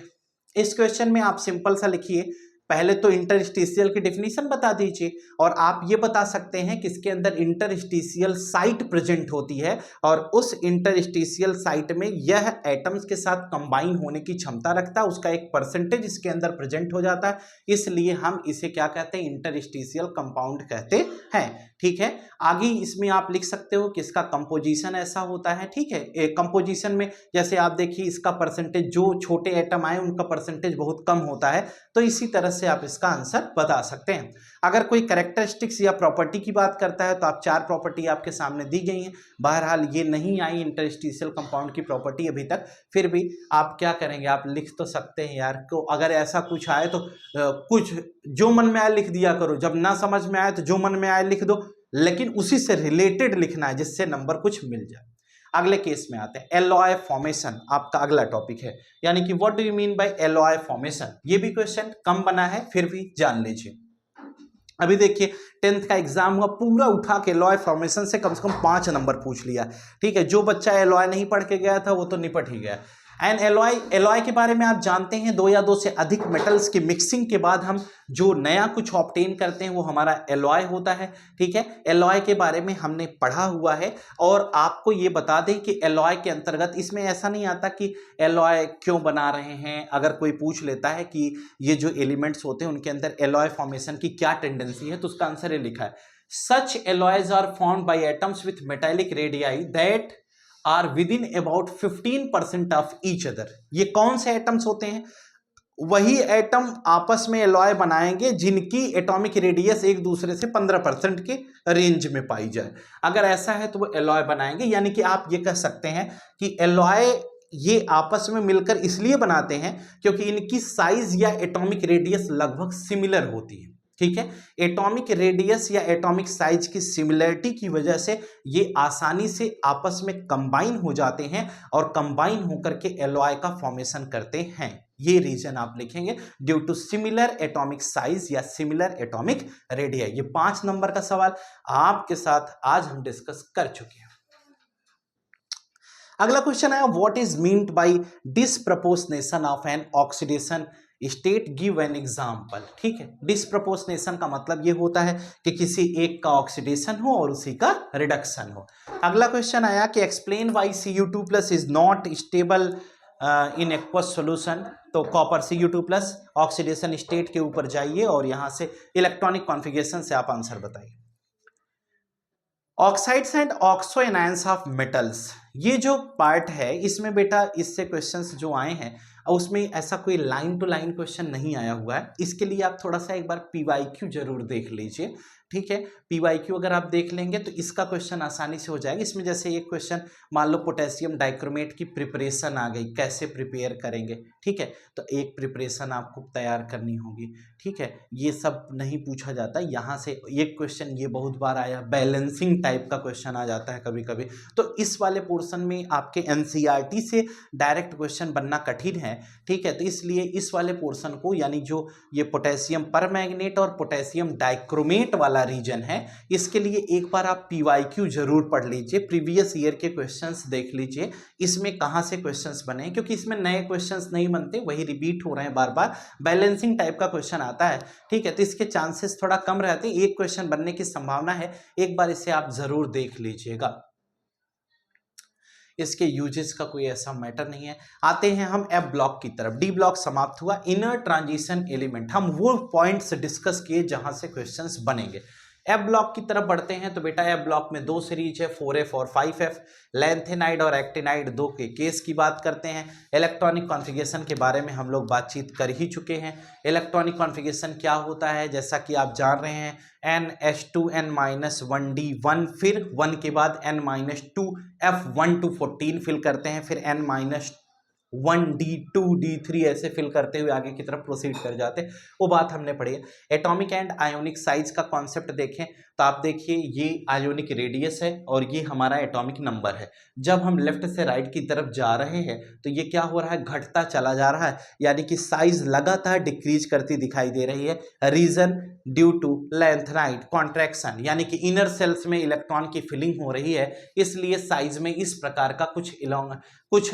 इस क्वेश्चन में आप सिंपल सा लिखिए, पहले तो इंटरस्टिशियल की डेफिनेशन बता दीजिए और आप ये बता सकते हैं कि इसके अंदर इंटरस्टिशियल साइट प्रेजेंट होती है और उस इंटरस्टिशियल साइट में यह एटम्स के साथ कंबाइन होने की क्षमता रखता है, उसका एक परसेंटेज इसके अंदर प्रेजेंट हो जाता है, इसलिए हम इसे क्या कहते हैं? इंटरस्टिशियल कंपाउंड कहते हैं। ठीक है, आगे इसमें आप लिख सकते हो कि इसका कंपोजिशन ऐसा होता है। ठीक है, कंपोजिशन में जैसे आप देखिए इसका परसेंटेज, जो छोटे एटम आए उनका परसेंटेज बहुत कम होता है, तो इसी तरह से आप इसका आंसर बता सकते हैं। अगर कोई कैरेक्टरिस्टिक्स या प्रॉपर्टी की बात करता है तो आप 4 प्रॉपर्टी आपके सामने दी गई हैं। बहरहाल ये नहीं आई इंटरस्टिशियल कंपाउंड की प्रॉपर्टी अभी तक, फिर भी आप क्या करेंगे? आप लिख तो सकते हैं यार को, अगर ऐसा कुछ आए तो कुछ जो मन में आए लिख दिया करो, जब ना समझ में आए तो जो मन में आए लिख दो, लेकिन उसी से रिलेटेड लिखना है जिससे नंबर कुछ मिल जाए। अगले केस में आते हैं, एलॉय फॉर्मेशन आपका अगला टॉपिक है, यानी कि what do you mean by alloy formation. ये भी क्वेश्चन कम बना है, फिर भी जान लीजिए। अभी देखिए 10th का एग्जाम हुआ, पूरा उठा के एलॉय फॉर्मेशन से कम 5 नंबर पूछ लिया। ठीक है, जो बच्चा एलॉय नहीं पढ़ के गया था वो तो निपट ही गया। एंड एलॉय के बारे में आप जानते हैं, 2 या 2 से अधिक मेटल्स की मिक्सिंग के बाद हम जो नया कुछ ऑब्टेन करते हैं वो हमारा एलॉय होता है। ठीक है, एलॉय के बारे में हमने पढ़ा हुआ है और आपको ये बता दें कि एलॉय के अंतर्गत इसमें ऐसा नहीं आता कि एलॉय क्यों बना रहे हैं। अगर कोई पूछ लेता है कि ये जो एलिमेंट्स होते हैं उनके अंदर एलॉय फॉर्मेशन की क्या टेंडेंसी है, तो उसका आंसर ये लिखा है, such alloys are formed by atoms with metallic radii that are within about 15% of each other. ये कौन से एटम्स होते हैं? वही एटम आपस में एलॉय बनाएंगे जिनकी एटॉमिक रेडियस एक दूसरे से 15% के रेंज में पाई जाए। अगर ऐसा है तो वो एलॉय बनाएंगे, यानी कि आप ये कह सकते हैं कि एलॉय ये आपस में मिलकर इसलिए बनाते हैं क्योंकि इनकी साइज या एटॉमिक रेडियस लगभग सिमिलर होती है। ठीक है, एटॉमिक रेडियस या एटॉमिक साइज की सिमिलरिटी की वजह से ये आसानी से आपस में कंबाइन हो जाते हैं और कंबाइन होकर के एलॉय का फॉर्मेशन करते हैं। ये रीजन आप लिखेंगे, due to similar atomic size या सिमिलर एटॉमिक रेडिया। ये 5 नंबर का सवाल आपके साथ आज हम डिस्कस कर चुके हैं। अगला क्वेश्चन है, what is meant by disproportionation of an oxidation state, give an example. ठीक है, डिसप्रपोर्शनेशन का मतलब ये होता है कि किसी एक का ऑक्सीडेशन हो और उसी का रिडक्शन हो। अगला क्वेश्चन आया कि explain why Cu2+ is not stable in aqueous solution. तो कॉपर Cu2+ ऑक्सीडेशन स्टेट के ऊपर जाइए और यहां से इलेक्ट्रॉनिक कॉन्फ़िगरेशन से आप आंसर बताइए। Oxides and oxo anions of metals, ये जो पार्ट है इसमें बेटा इससे क्वेश्चंस जो आए हैं और उसमें ऐसा कोई लाइन टू लाइन क्वेश्चन नहीं आया हुआ है, इसके लिए आप थोड़ा सा एक बार PYQ जरूर देख लीजिए। ठीक है, PYQ अगर आप देख लेंगे तो इसका क्वेश्चन आसानी से हो जाएगा। इसमें जैसे एक क्वेश्चन मान लो पोटेशियम डाइक्रोमेट की प्रिपरेशन आ गई, कैसे प्रिपेयर करेंगे। ठीक है, तो एक प्रिपरेशन आपको तैयार करनी होगी। ठीक है, ये सब नहीं पूछा जाता यहाँ से। एक क्वेश्चन ये बहुत बार आया, बैलेंसिंग टाइप का क्वेश्चन आ जाता है कभी कभी, तो इस वाले पोर्शन में आपके NCERT से डायरेक्ट क्वेश्चन बनना कठिन है। ठीक है, तो इसलिए इस वाले पोर्शन को, यानी जो ये पोटेशियम परमैंगनेट और पोटेशियम डाइक्रोमेट वाला रीजन है, इसके लिए एक बार आप PYQ जरूर पढ़ लीजिए, प्रीवियस ईयर के क्वेश्चंस देख लीजिए, इसमें कहां से क्वेश्चंस बने, क्योंकि इसमें नए क्वेश्चंस नहीं बनते, वही रिपीट हो रहे हैं बार बार। बैलेंसिंग टाइप का क्वेश्चन आता है। ठीक है, तो इसके चांसेस थोड़ा कम रहते हैं, एक क्वेश्चन बनने की संभावना है। एक बार इसे आप जरूर देख लीजिएगा, इसके यूजेस का कोई ऐसा मैटर नहीं है। आते हैं हम F ब्लॉक की तरफ। D ब्लॉक समाप्त हुआ, इनर ट्रांजिशन एलिमेंट। हम वो पॉइंट्स डिस्कस किए जहां से क्वेश्चंस बनेंगे। एफ ब्लॉक की तरफ बढ़ते हैं तो बेटा एफ ब्लॉक में दो सीरीज है 4F और 5F। लैंथेनाइड और एक्टिनाइड दो के केस की बात करते हैं। इलेक्ट्रॉनिक कॉन्फ़िगरेशन के बारे में हम लोग बातचीत कर ही चुके हैं। इलेक्ट्रॉनिक कॉन्फ़िगरेशन क्या होता है, जैसा कि आप जान रहे हैं NH2N-1D1, फिर 1 के बाद N-2 F1 to 14 फिल करते हैं, फिर N-1D2D3 ऐसे फिल करते हुए आगे की तरफ प्रोसीड कर जाते हैं, वो बात हमने पढ़ी है। एटॉमिक एंड आयोनिक साइज का कॉन्सेप्ट देखें तो आप देखिए ये आयोनिक रेडियस है और ये हमारा एटॉमिक नंबर है। जब हम लेफ्ट से राइट की तरफ जा रहे हैं तो ये क्या हो रहा है, घटता चला जा रहा है, यानी कि साइज लगातार डिक्रीज करती दिखाई दे रही है। Reason due to lanthanide contraction, यानी कि इनर सेल्स में इलेक्ट्रॉन की फिलिंग हो रही है, इसलिए साइज में इस प्रकार का कुछ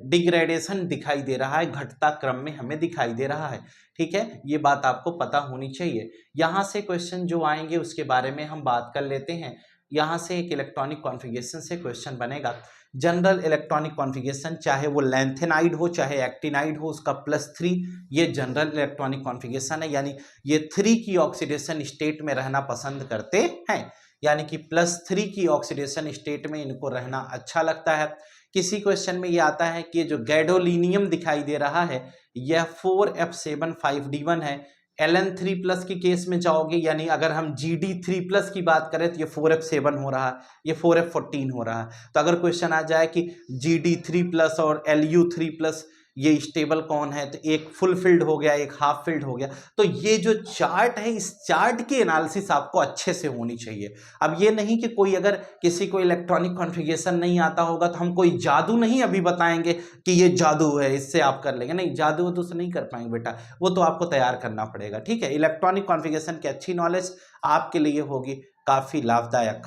डिग्रेडेशन दिखाई दे रहा है, घटता क्रम में हमें दिखाई दे रहा है। ठीक है, ये बात आपको पता होनी चाहिए। यहां से क्वेश्चन जो आएंगे उसके बारे में हम बात कर लेते हैं। यहां से एक इलेक्ट्रॉनिक कॉन्फ़िगरेशन से क्वेश्चन बनेगा। जनरल इलेक्ट्रॉनिक कॉन्फ़िगरेशन, चाहे वो लैंथेनाइड हो चाहे एक्टिनाइड हो, उसका +3 ये जनरल इलेक्ट्रॉनिक कॉन्फ़िगरेशन है, यानी ये 3 की ऑक्सीडेशन स्टेट में रहना पसंद करते हैं, यानी कि +3 की ऑक्सीडेशन स्टेट में इनको रहना अच्छा लगता है। किसी क्वेश्चन में ये आता है कि जो गैडोलिनियम दिखाई दे रहा है यह 4F7 5D1 है। Ln3+ के केस में जाओगे, यानी अगर हम Gd3+ की बात करें तो ये 4F7 हो रहा है, ये 4F14 हो रहा है। तो अगर क्वेश्चन आ जाए कि Gd3+ और Lu3+ ये स्टेबल कौन है, तो एक फुल फिल्ड हो गया, एक हाफ फिल्ड हो गया। तो ये जो चार्ट है, इस चार्ट की एनालिसिस आपको अच्छे से होनी चाहिए। अब ये नहीं कि कोई अगर किसी को इलेक्ट्रॉनिक कॉन्फ़िगरेशन नहीं आता होगा तो हम कोई जादू नहीं अभी बताएंगे कि ये जादू है इससे आप कर लेंगे, नहीं, जादू वादू से नहीं कर पाएंगे बेटा, वो तो आपको तैयार करना पड़ेगा। ठीक है, इलेक्ट्रॉनिक कॉन्फ़िगरेशन की अच्छी नॉलेज आपके लिए होगी काफी लाभदायक।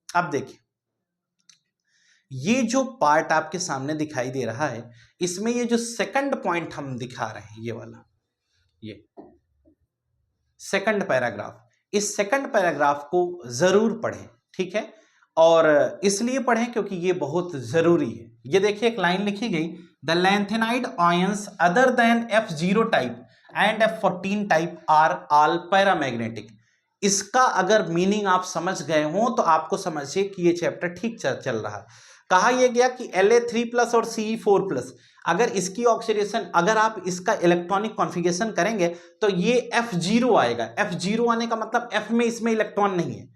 अब देखिए ये जो पार्ट आपके सामने दिखाई दे रहा है, इसमें ये जो सेकंड पॉइंट हम दिखा रहे हैं, ये वाला, ये सेकंड पैराग्राफ, इस सेकंड पैराग्राफ को जरूर पढ़ें। ठीक है, और इसलिए पढ़ें क्योंकि ये बहुत जरूरी है। ये देखिए एक लाइन लिखी गई, the lanthanide ions other than F0 type and F14 type are all paramagnetic. इसका अगर मीनिंग आप समझ गए हो तो आपको समझिए कि ये चैप्टर ठीक चल रहा है। कहा यह गया कि La3+ और Ce4+, अगर इसकी ऑक्सीडेशन, अगर आप इसका इलेक्ट्रॉनिक कॉन्फ़िगरेशन करेंगे तो ये F0 आएगा। F0 आने का मतलब F में इसमें इलेक्ट्रॉन नहीं है।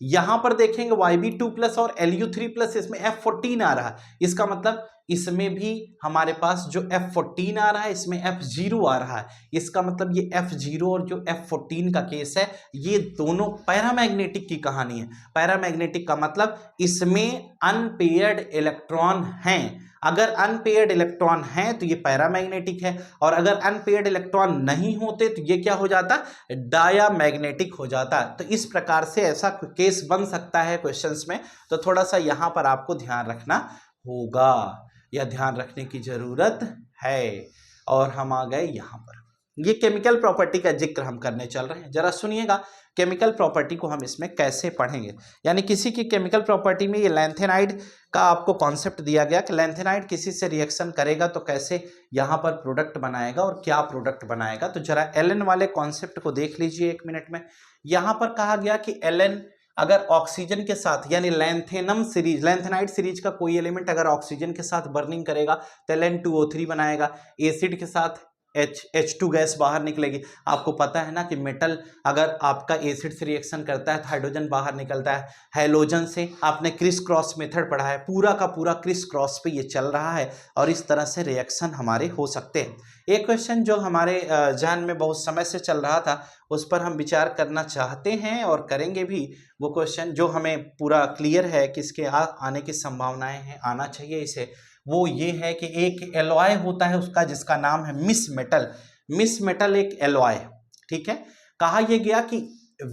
यहां पर देखेंगे Yb2+ और Lu3+, इसमें F14 आ रहा है, इसका मतलब इसमें भी हमारे पास जो F14 आ रहा है इसमें F0 आ रहा है। इसका मतलब ये F0 और जो F14 का केस है ये दोनों पैरामैग्नेटिक की कहानी है। पैरामैग्नेटिक का मतलब इसमें अनपेयर्ड इलेक्ट्रॉन हैं। अगर अनपेयर्ड इलेक्ट्रॉन हैं तो ये पैरामैग्नेटिक है, और अगर अनपेयर्ड इलेक्ट्रॉन नहीं होते तो ये क्या हो जाता, डायामैग्नेटिक हो जाता। तो इस प्रकार से ऐसा केस बन सकता है क्वेश्चंस में, तो थोड़ा सा यहां पर आपको ध्यान रखना होगा, या ध्यान रखने की जरूरत है। और हम आ गए यहां पर, ये केमिकल प्रॉपर्टी का जिक्र हम करने चल रहे हैं। जरा सुनिएगा केमिकल प्रॉपर्टी को हम इसमें कैसे पढ़ेंगे, यानी किसी की केमिकल प्रॉपर्टी में ये लैंथेनाइड का आपको कॉन्सेप्ट दिया गया कि लैंथेनाइड किसी से रिएक्शन करेगा तो कैसे यहाँ पर प्रोडक्ट बनाएगा और क्या प्रोडक्ट बनाएगा। तो जरा एलन वाले कॉन्सेप्ट को देख लीजिए 1 मिनट में। यहाँ पर कहा गया कि एलन अगर ऑक्सीजन के साथ, यानी लैंथेनम सीरीज, लैंथेनाइड सीरीज का कोई एलिमेंट अगर ऑक्सीजन के साथ बर्निंग करेगा तो Ln2O3 बनाएगा। एसिड के साथ H2 गैस बाहर निकलेगी। आपको पता है ना कि मेटल अगर आपका एसिड से रिएक्शन करता है तो हाइड्रोजन बाहर निकलता है। हैलोजन से आपने क्रिस क्रॉस मेथड पढ़ा है, पूरा का पूरा क्रिस क्रॉस पे ये चल रहा है, और इस तरह से रिएक्शन हमारे हो सकते हैं। एक क्वेश्चन जो हमारे जहन में बहुत समय से चल रहा था, उस पर हम विचार करना चाहते हैं और करेंगे भी। वो क्वेश्चन जो हमें पूरा क्लियर है कि इसके आने की संभावनाएं हैं, आना चाहिए इसे, वो ये है कि एक एलॉय होता है उसका जिसका नाम है मिस मेटल। मिस मेटल एक एलॉय, ठीक है। कहा यह गया कि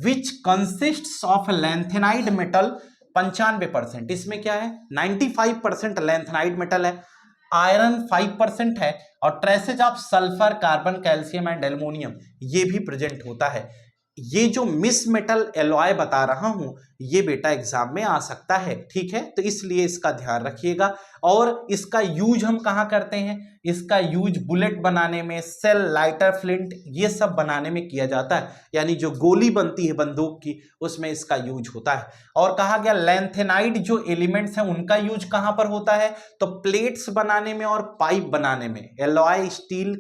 विच कंसिस्ट्स ऑफ लैंथेनाइड मेटल 95%, इसमें क्या है 95% लैंथेनाइड मेटल है, आयरन 5% है, और traces of sulphur, carbon, calcium and aluminium ये भी प्रेजेंट होता है। ये जो मिस मेटल एलॉय बता रहा हूं ये बेटा एग्जाम में आ सकता है, ठीक है, तो इसलिए इसका ध्यान रखिएगा। और इसका यूज हम कहां करते हैं, इसका यूज बुलेट बनाने में, सेल, लाइटर, फ्लिंट, ये सब बनाने में किया जाता है, यानी जो गोली बनती है बंदूक की उसमें इसका यूज होता है। और कहा गया लैंथेनाइड जो एलिमेंट्स हैं उनका यूज कहां पर होता है, तो प्लेट्स बनाने में और पाइप बनाने में, alloy steel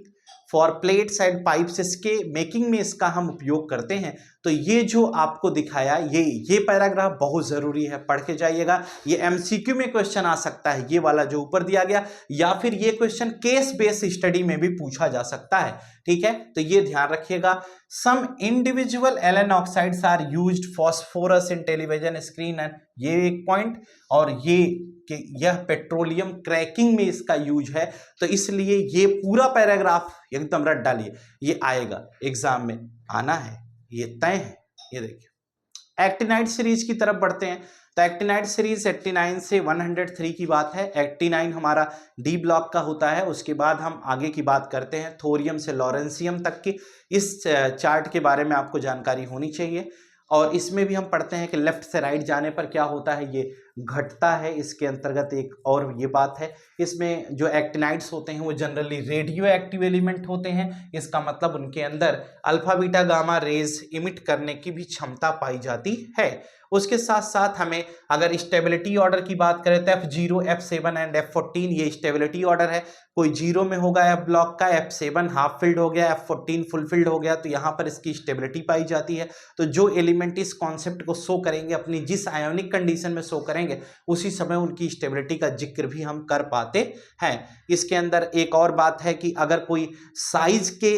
for plates and pipes, इसके मेकिंग में इसका हम उपयोग करते हैं। तो ये जो आपको दिखाया ये पैराग्राफ बहुत जरूरी है, पढ़ के जाइएगा। ये एमसीक्यू में क्वेश्चन आ सकता है, ये वाला जो ऊपर दिया गया, या फिर ये क्वेश्चन केस बेस्ड स्टडी में भी पूछा जा सकता है, ठीक है, तो ये ध्यान रखिएगा। Some individual Ln oxides are used phosphorus in television screen and, ये एक पॉइंट, और ये कि यह पेट्रोलियम क्रैकिंग में इसका यूज है, तो इसलिए ये पूरा पैराग्राफ एकदम रट डालिए, ये आएगा एग्जाम में, आना है, ये तय है। ये देखिए एक्टिनाइड सीरीज की तरफ बढ़ते हैं, तो एक्टिनाइड सीरीज 89 से 103 की बात है। 89 हमारा डी ब्लॉक का होता है, उसके बाद हम आगे की बात करते हैं थोरियम से लॉरेंसियम तक की। इस चार्ट के बारे में आपको जानकारी होनी चाहिए, और इसमें भी हम पढ़ते हैं कि लेफ्ट से राइट जाने पर क्या होता है, ये घटता है। इसके अंतर्गत एक और ये बात है, इसमें जो एक्टिनाइड्स होते हैं वो जनरली रेडियो एक्टिव एलिमेंट होते हैं, इसका मतलब उनके अंदर alpha beta gamma rays emit करने की भी क्षमता पाई जाती है। उसके साथ साथ हमें अगर स्टेबिलिटी ऑर्डर की बात करें तो F0, F7 एंड F14 ये स्टेबिलिटी ऑर्डर है। कोई जीरो में होगा F ब्लॉक का, F7 हाफ फिल्ड हो गया, F14 फुल फिल्ड हो गया, तो यहाँ पर इसकी स्टेबिलिटी पाई जाती है। तो जो एलिमेंट इस कॉन्सेप्ट को शो करेंगे, अपनी जिस आयोनिक कंडीशन में शो करेंगे उसी समय उनकी स्टेबिलिटी का जिक्र भी हम कर पाते हैं। इसके अंदर एक और बात है कि अगर कोई साइज के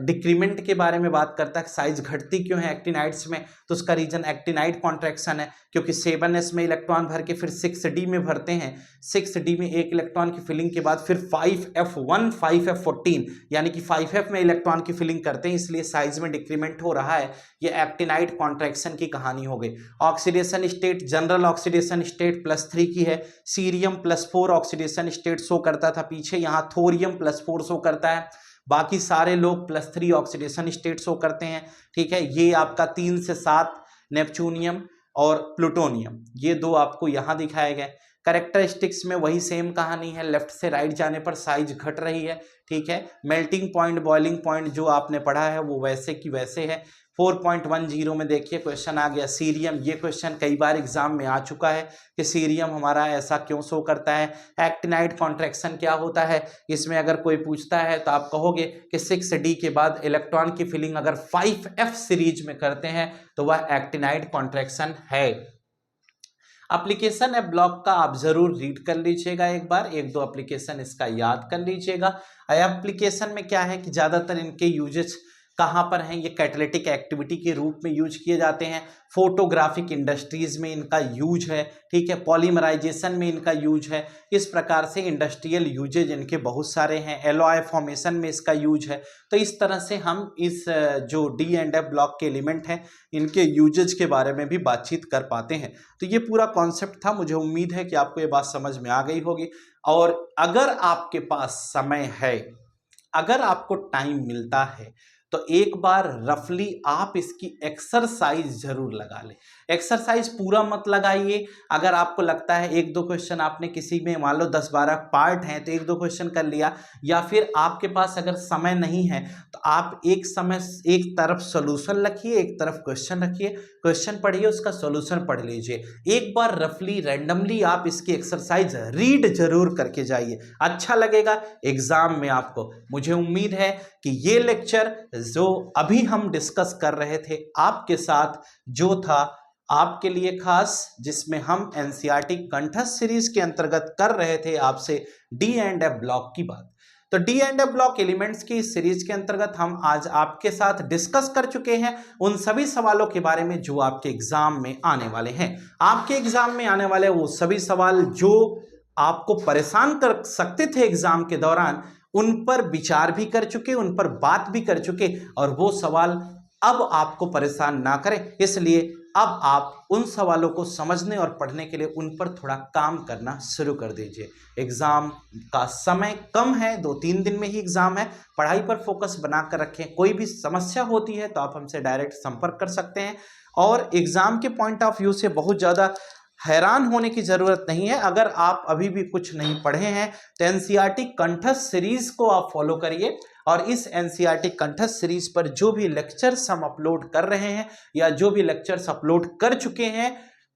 डिक्रीमेंट के बारे में बात करता है, साइज घटती क्यों है एक्टिनाइड्स में, तो उसका रीजन एक्टिनाइड कॉन्ट्रैक्शन है, क्योंकि 7s में इलेक्ट्रॉन भर के फिर 6d में भरते हैं, 6d में एक इलेक्ट्रॉन की फिलिंग के बाद फिर 5f1 5f14 यानी कि 5f में इलेक्ट्रॉन की फिलिंग करते हैं, इसलिए साइज में डिक्रीमेंट हो रहा है। ये एक्टिनाइड कॉन्ट्रैक्शन की कहानी हो गई। Oxidation state general oxidation state +3 की है, सीरियम +4 ऑक्सीडेशन स्टेट शो करता था पीछे, यहाँ थोरियम +4 शो करता है, बाकी सारे लोग +3 ऑक्सीडेशन स्टेट शो करते हैं, ठीक है। ये आपका 3 से 7 नेपच्यूनियम और प्लूटोनियम, ये दो आपको यहाँ दिखाए गए। कैरेक्टरिस्टिक्स में वही सेम कहानी है, लेफ्ट से राइट जाने पर साइज घट रही है, ठीक है। मेल्टिंग पॉइंट, बॉइलिंग पॉइंट जो आपने पढ़ा है वो वैसे की वैसे है। 4.10 में देखिए क्वेश्चन आ गया सीरियम, ये क्वेश्चन कई बार एग्जाम में आ चुका है कि सीरियम हमारा ऐसा क्यों शो करता है। एक्टिनाइड कॉन्ट्रैक्शन क्या होता है, इसमें अगर कोई पूछता है तो आप कहोगे कि 6d के बाद इलेक्ट्रॉन की फिलिंग अगर 5f सीरीज में करते हैं तो वह एक्टिनाइड कॉन्ट्रैक्शन है। एप्लीकेशन है ब्लॉक का, आप जरूर रीड कर लीजिएगा, एक बार एक दो एप्लीकेशन इसका याद कर लीजिएगा। एप्लीकेशन में क्या है कि ज्यादातर इनके यूजेस कहाँ पर हैं, ये कैटालिटिक एक्टिविटी के रूप में यूज किए जाते हैं, फोटोग्राफिक इंडस्ट्रीज में इनका यूज है, ठीक है, पॉलीमराइजेशन में इनका यूज है। इस प्रकार से इंडस्ट्रियल यूजेज इनके बहुत सारे हैं, एलॉय फॉर्मेशन में इसका यूज है। तो इस तरह से हम इस जो डी एंड एफ ब्लॉक के एलिमेंट हैं इनके यूजेज के बारे में भी बातचीत कर पाते हैं। तो ये पूरा कॉन्सेप्ट था, मुझे उम्मीद है कि आपको ये बात समझ में आ गई होगी। और अगर आपके पास समय है, अगर आपको टाइम मिलता है तो एक बार रफली आप इसकी एक्सरसाइज जरूर लगा लें। एक्सरसाइज पूरा मत लगाइए, अगर आपको लगता है एक दो क्वेश्चन आपने किसी में मान लो 10-12 पार्ट हैं तो एक दो क्वेश्चन कर लिया, या फिर आपके पास अगर समय नहीं है तो आप एक तरफ सॉल्यूशन रखिए, एक तरफ क्वेश्चन रखिए, क्वेश्चन पढ़िए, उसका सॉल्यूशन पढ़ लीजिए। एक बार रफली रैंडमली आप इसकी एक्सरसाइज रीड जरूर करके जाइए, अच्छा लगेगा एग्जाम में आपको। मुझे उम्मीद है कि ये लेक्चर जो अभी हम डिस्कस कर रहे थे आपके साथ जो था आपके लिए खास, जिसमें हम एनसीईआरटी कंठस्थ सीरीज के अंतर्गत कर रहे थे आपसे डी एंड एफ ब्लॉक की बात। तो D and F block elements की इस सीरीज के अंतर्गत हम आज आपके साथ डिस्कस कर चुके हैं उन सभी सवालों के बारे में जो आपके एग्जाम में आने वाले हैं। आपके एग्जाम में आने वाले वो सभी सवाल जो आपको परेशान कर सकते थे एग्जाम के दौरान, उन पर विचार भी कर चुके, उन पर बात भी कर चुके, और वो सवाल अब आपको परेशान ना करें, इसलिए अब आप उन सवालों को समझने और पढ़ने के लिए उन पर थोड़ा काम करना शुरू कर दीजिए। एग्ज़ाम का समय कम है, 2-3 दिन में ही एग्ज़ाम है। पढ़ाई पर फोकस बनाकर रखें। कोई भी समस्या होती है तो आप हमसे डायरेक्ट संपर्क कर सकते हैं और एग्ज़ाम के पॉइंट ऑफ व्यू से बहुत ज़्यादा हैरान होने की ज़रूरत नहीं है। अगर आप अभी भी कुछ नहीं पढ़े हैं तो एनसीईआरटी कंठस्थ सीरीज़ को आप फॉलो करिए और इस एनसीईआरटी कंठस्थ सीरीज़ पर जो भी लेक्चर्स हम अपलोड कर रहे हैं या जो भी लेक्चर्स अपलोड कर चुके हैं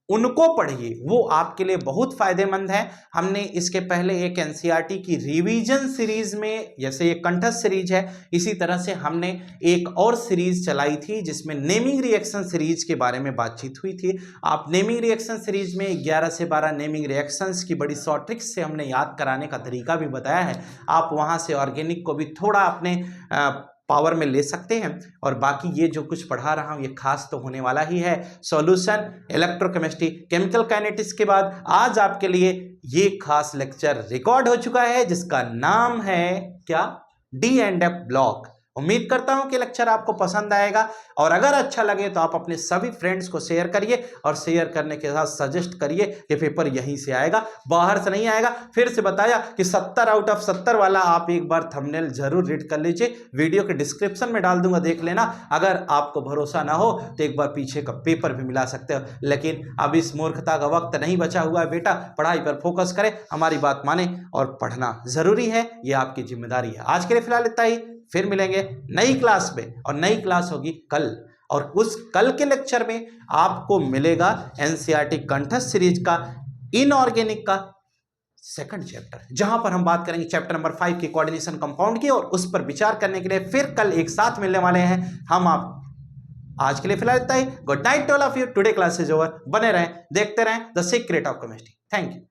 उनको पढ़िए, वो आपके लिए बहुत फायदेमंद है। हमने इसके पहले एक एनसीईआरटी की रिवीजन सीरीज में, जैसे ये कंठस्थ सीरीज है, इसी तरह से हमने एक और सीरीज चलाई थी जिसमें नेमिंग रिएक्शन सीरीज के बारे में बातचीत हुई थी। आप नेमिंग रिएक्शन सीरीज में 11 से 12 नेमिंग रिएक्शंस की बड़ी शॉर्ट ट्रिक्स से हमने याद कराने का तरीका भी बताया है। आप वहाँ से ऑर्गेनिक को भी थोड़ा अपने पावर में ले सकते हैं और बाकी ये जो कुछ पढ़ा रहा हूँ ये खास तो होने वाला ही है। सॉल्यूशन, इलेक्ट्रोकेमिस्ट्री, केमिकल काइनेटिक्स के बाद आज आपके लिए ये खास लेक्चर रिकॉर्ड हो चुका है जिसका नाम है क्या, डी एंड एफ ब्लॉक। उम्मीद करता हूं कि लेक्चर आपको पसंद आएगा और अगर अच्छा लगे तो आप अपने सभी फ्रेंड्स को शेयर करिए और शेयर करने के साथ सजेस्ट करिए कि पेपर यहीं से आएगा, बाहर से नहीं आएगा। फिर से बताया कि 70 आउट ऑफ 70 वाला आप एक बार थंबनेल जरूर रीड कर लीजिए, वीडियो के डिस्क्रिप्शन में डाल दूंगा, देख लेना। अगर आपको भरोसा ना हो तो एक बार पीछे का पेपर भी मिला सकते हो, लेकिन अब इस मूर्खता का वक्त नहीं बचा हुआ है बेटा। पढ़ाई पर फोकस करें, हमारी बात माने और पढ़ना जरूरी है, ये आपकी जिम्मेदारी है। आज के लिए फिलहाल इतना ही, फिर मिलेंगे नई क्लास में और नई क्लास होगी कल और उस कल के लेक्चर में आपको मिलेगा एनसीईआरटी कंठस्थ सीरीज का इनऑर्गेनिक का सेकंड चैप्टर, जहां पर हम बात करेंगे चैप्टर नंबर 5 की कोऑर्डिनेशन कंपाउंड की और उस पर विचार करने के लिए फिर कल एक साथ मिलने वाले हैं हम आप। आज के लिए फिलहाल इतना ही। Good night to all of you. Today class is over. बने रहें, देखते रहें the secret of chemistry. Thank you.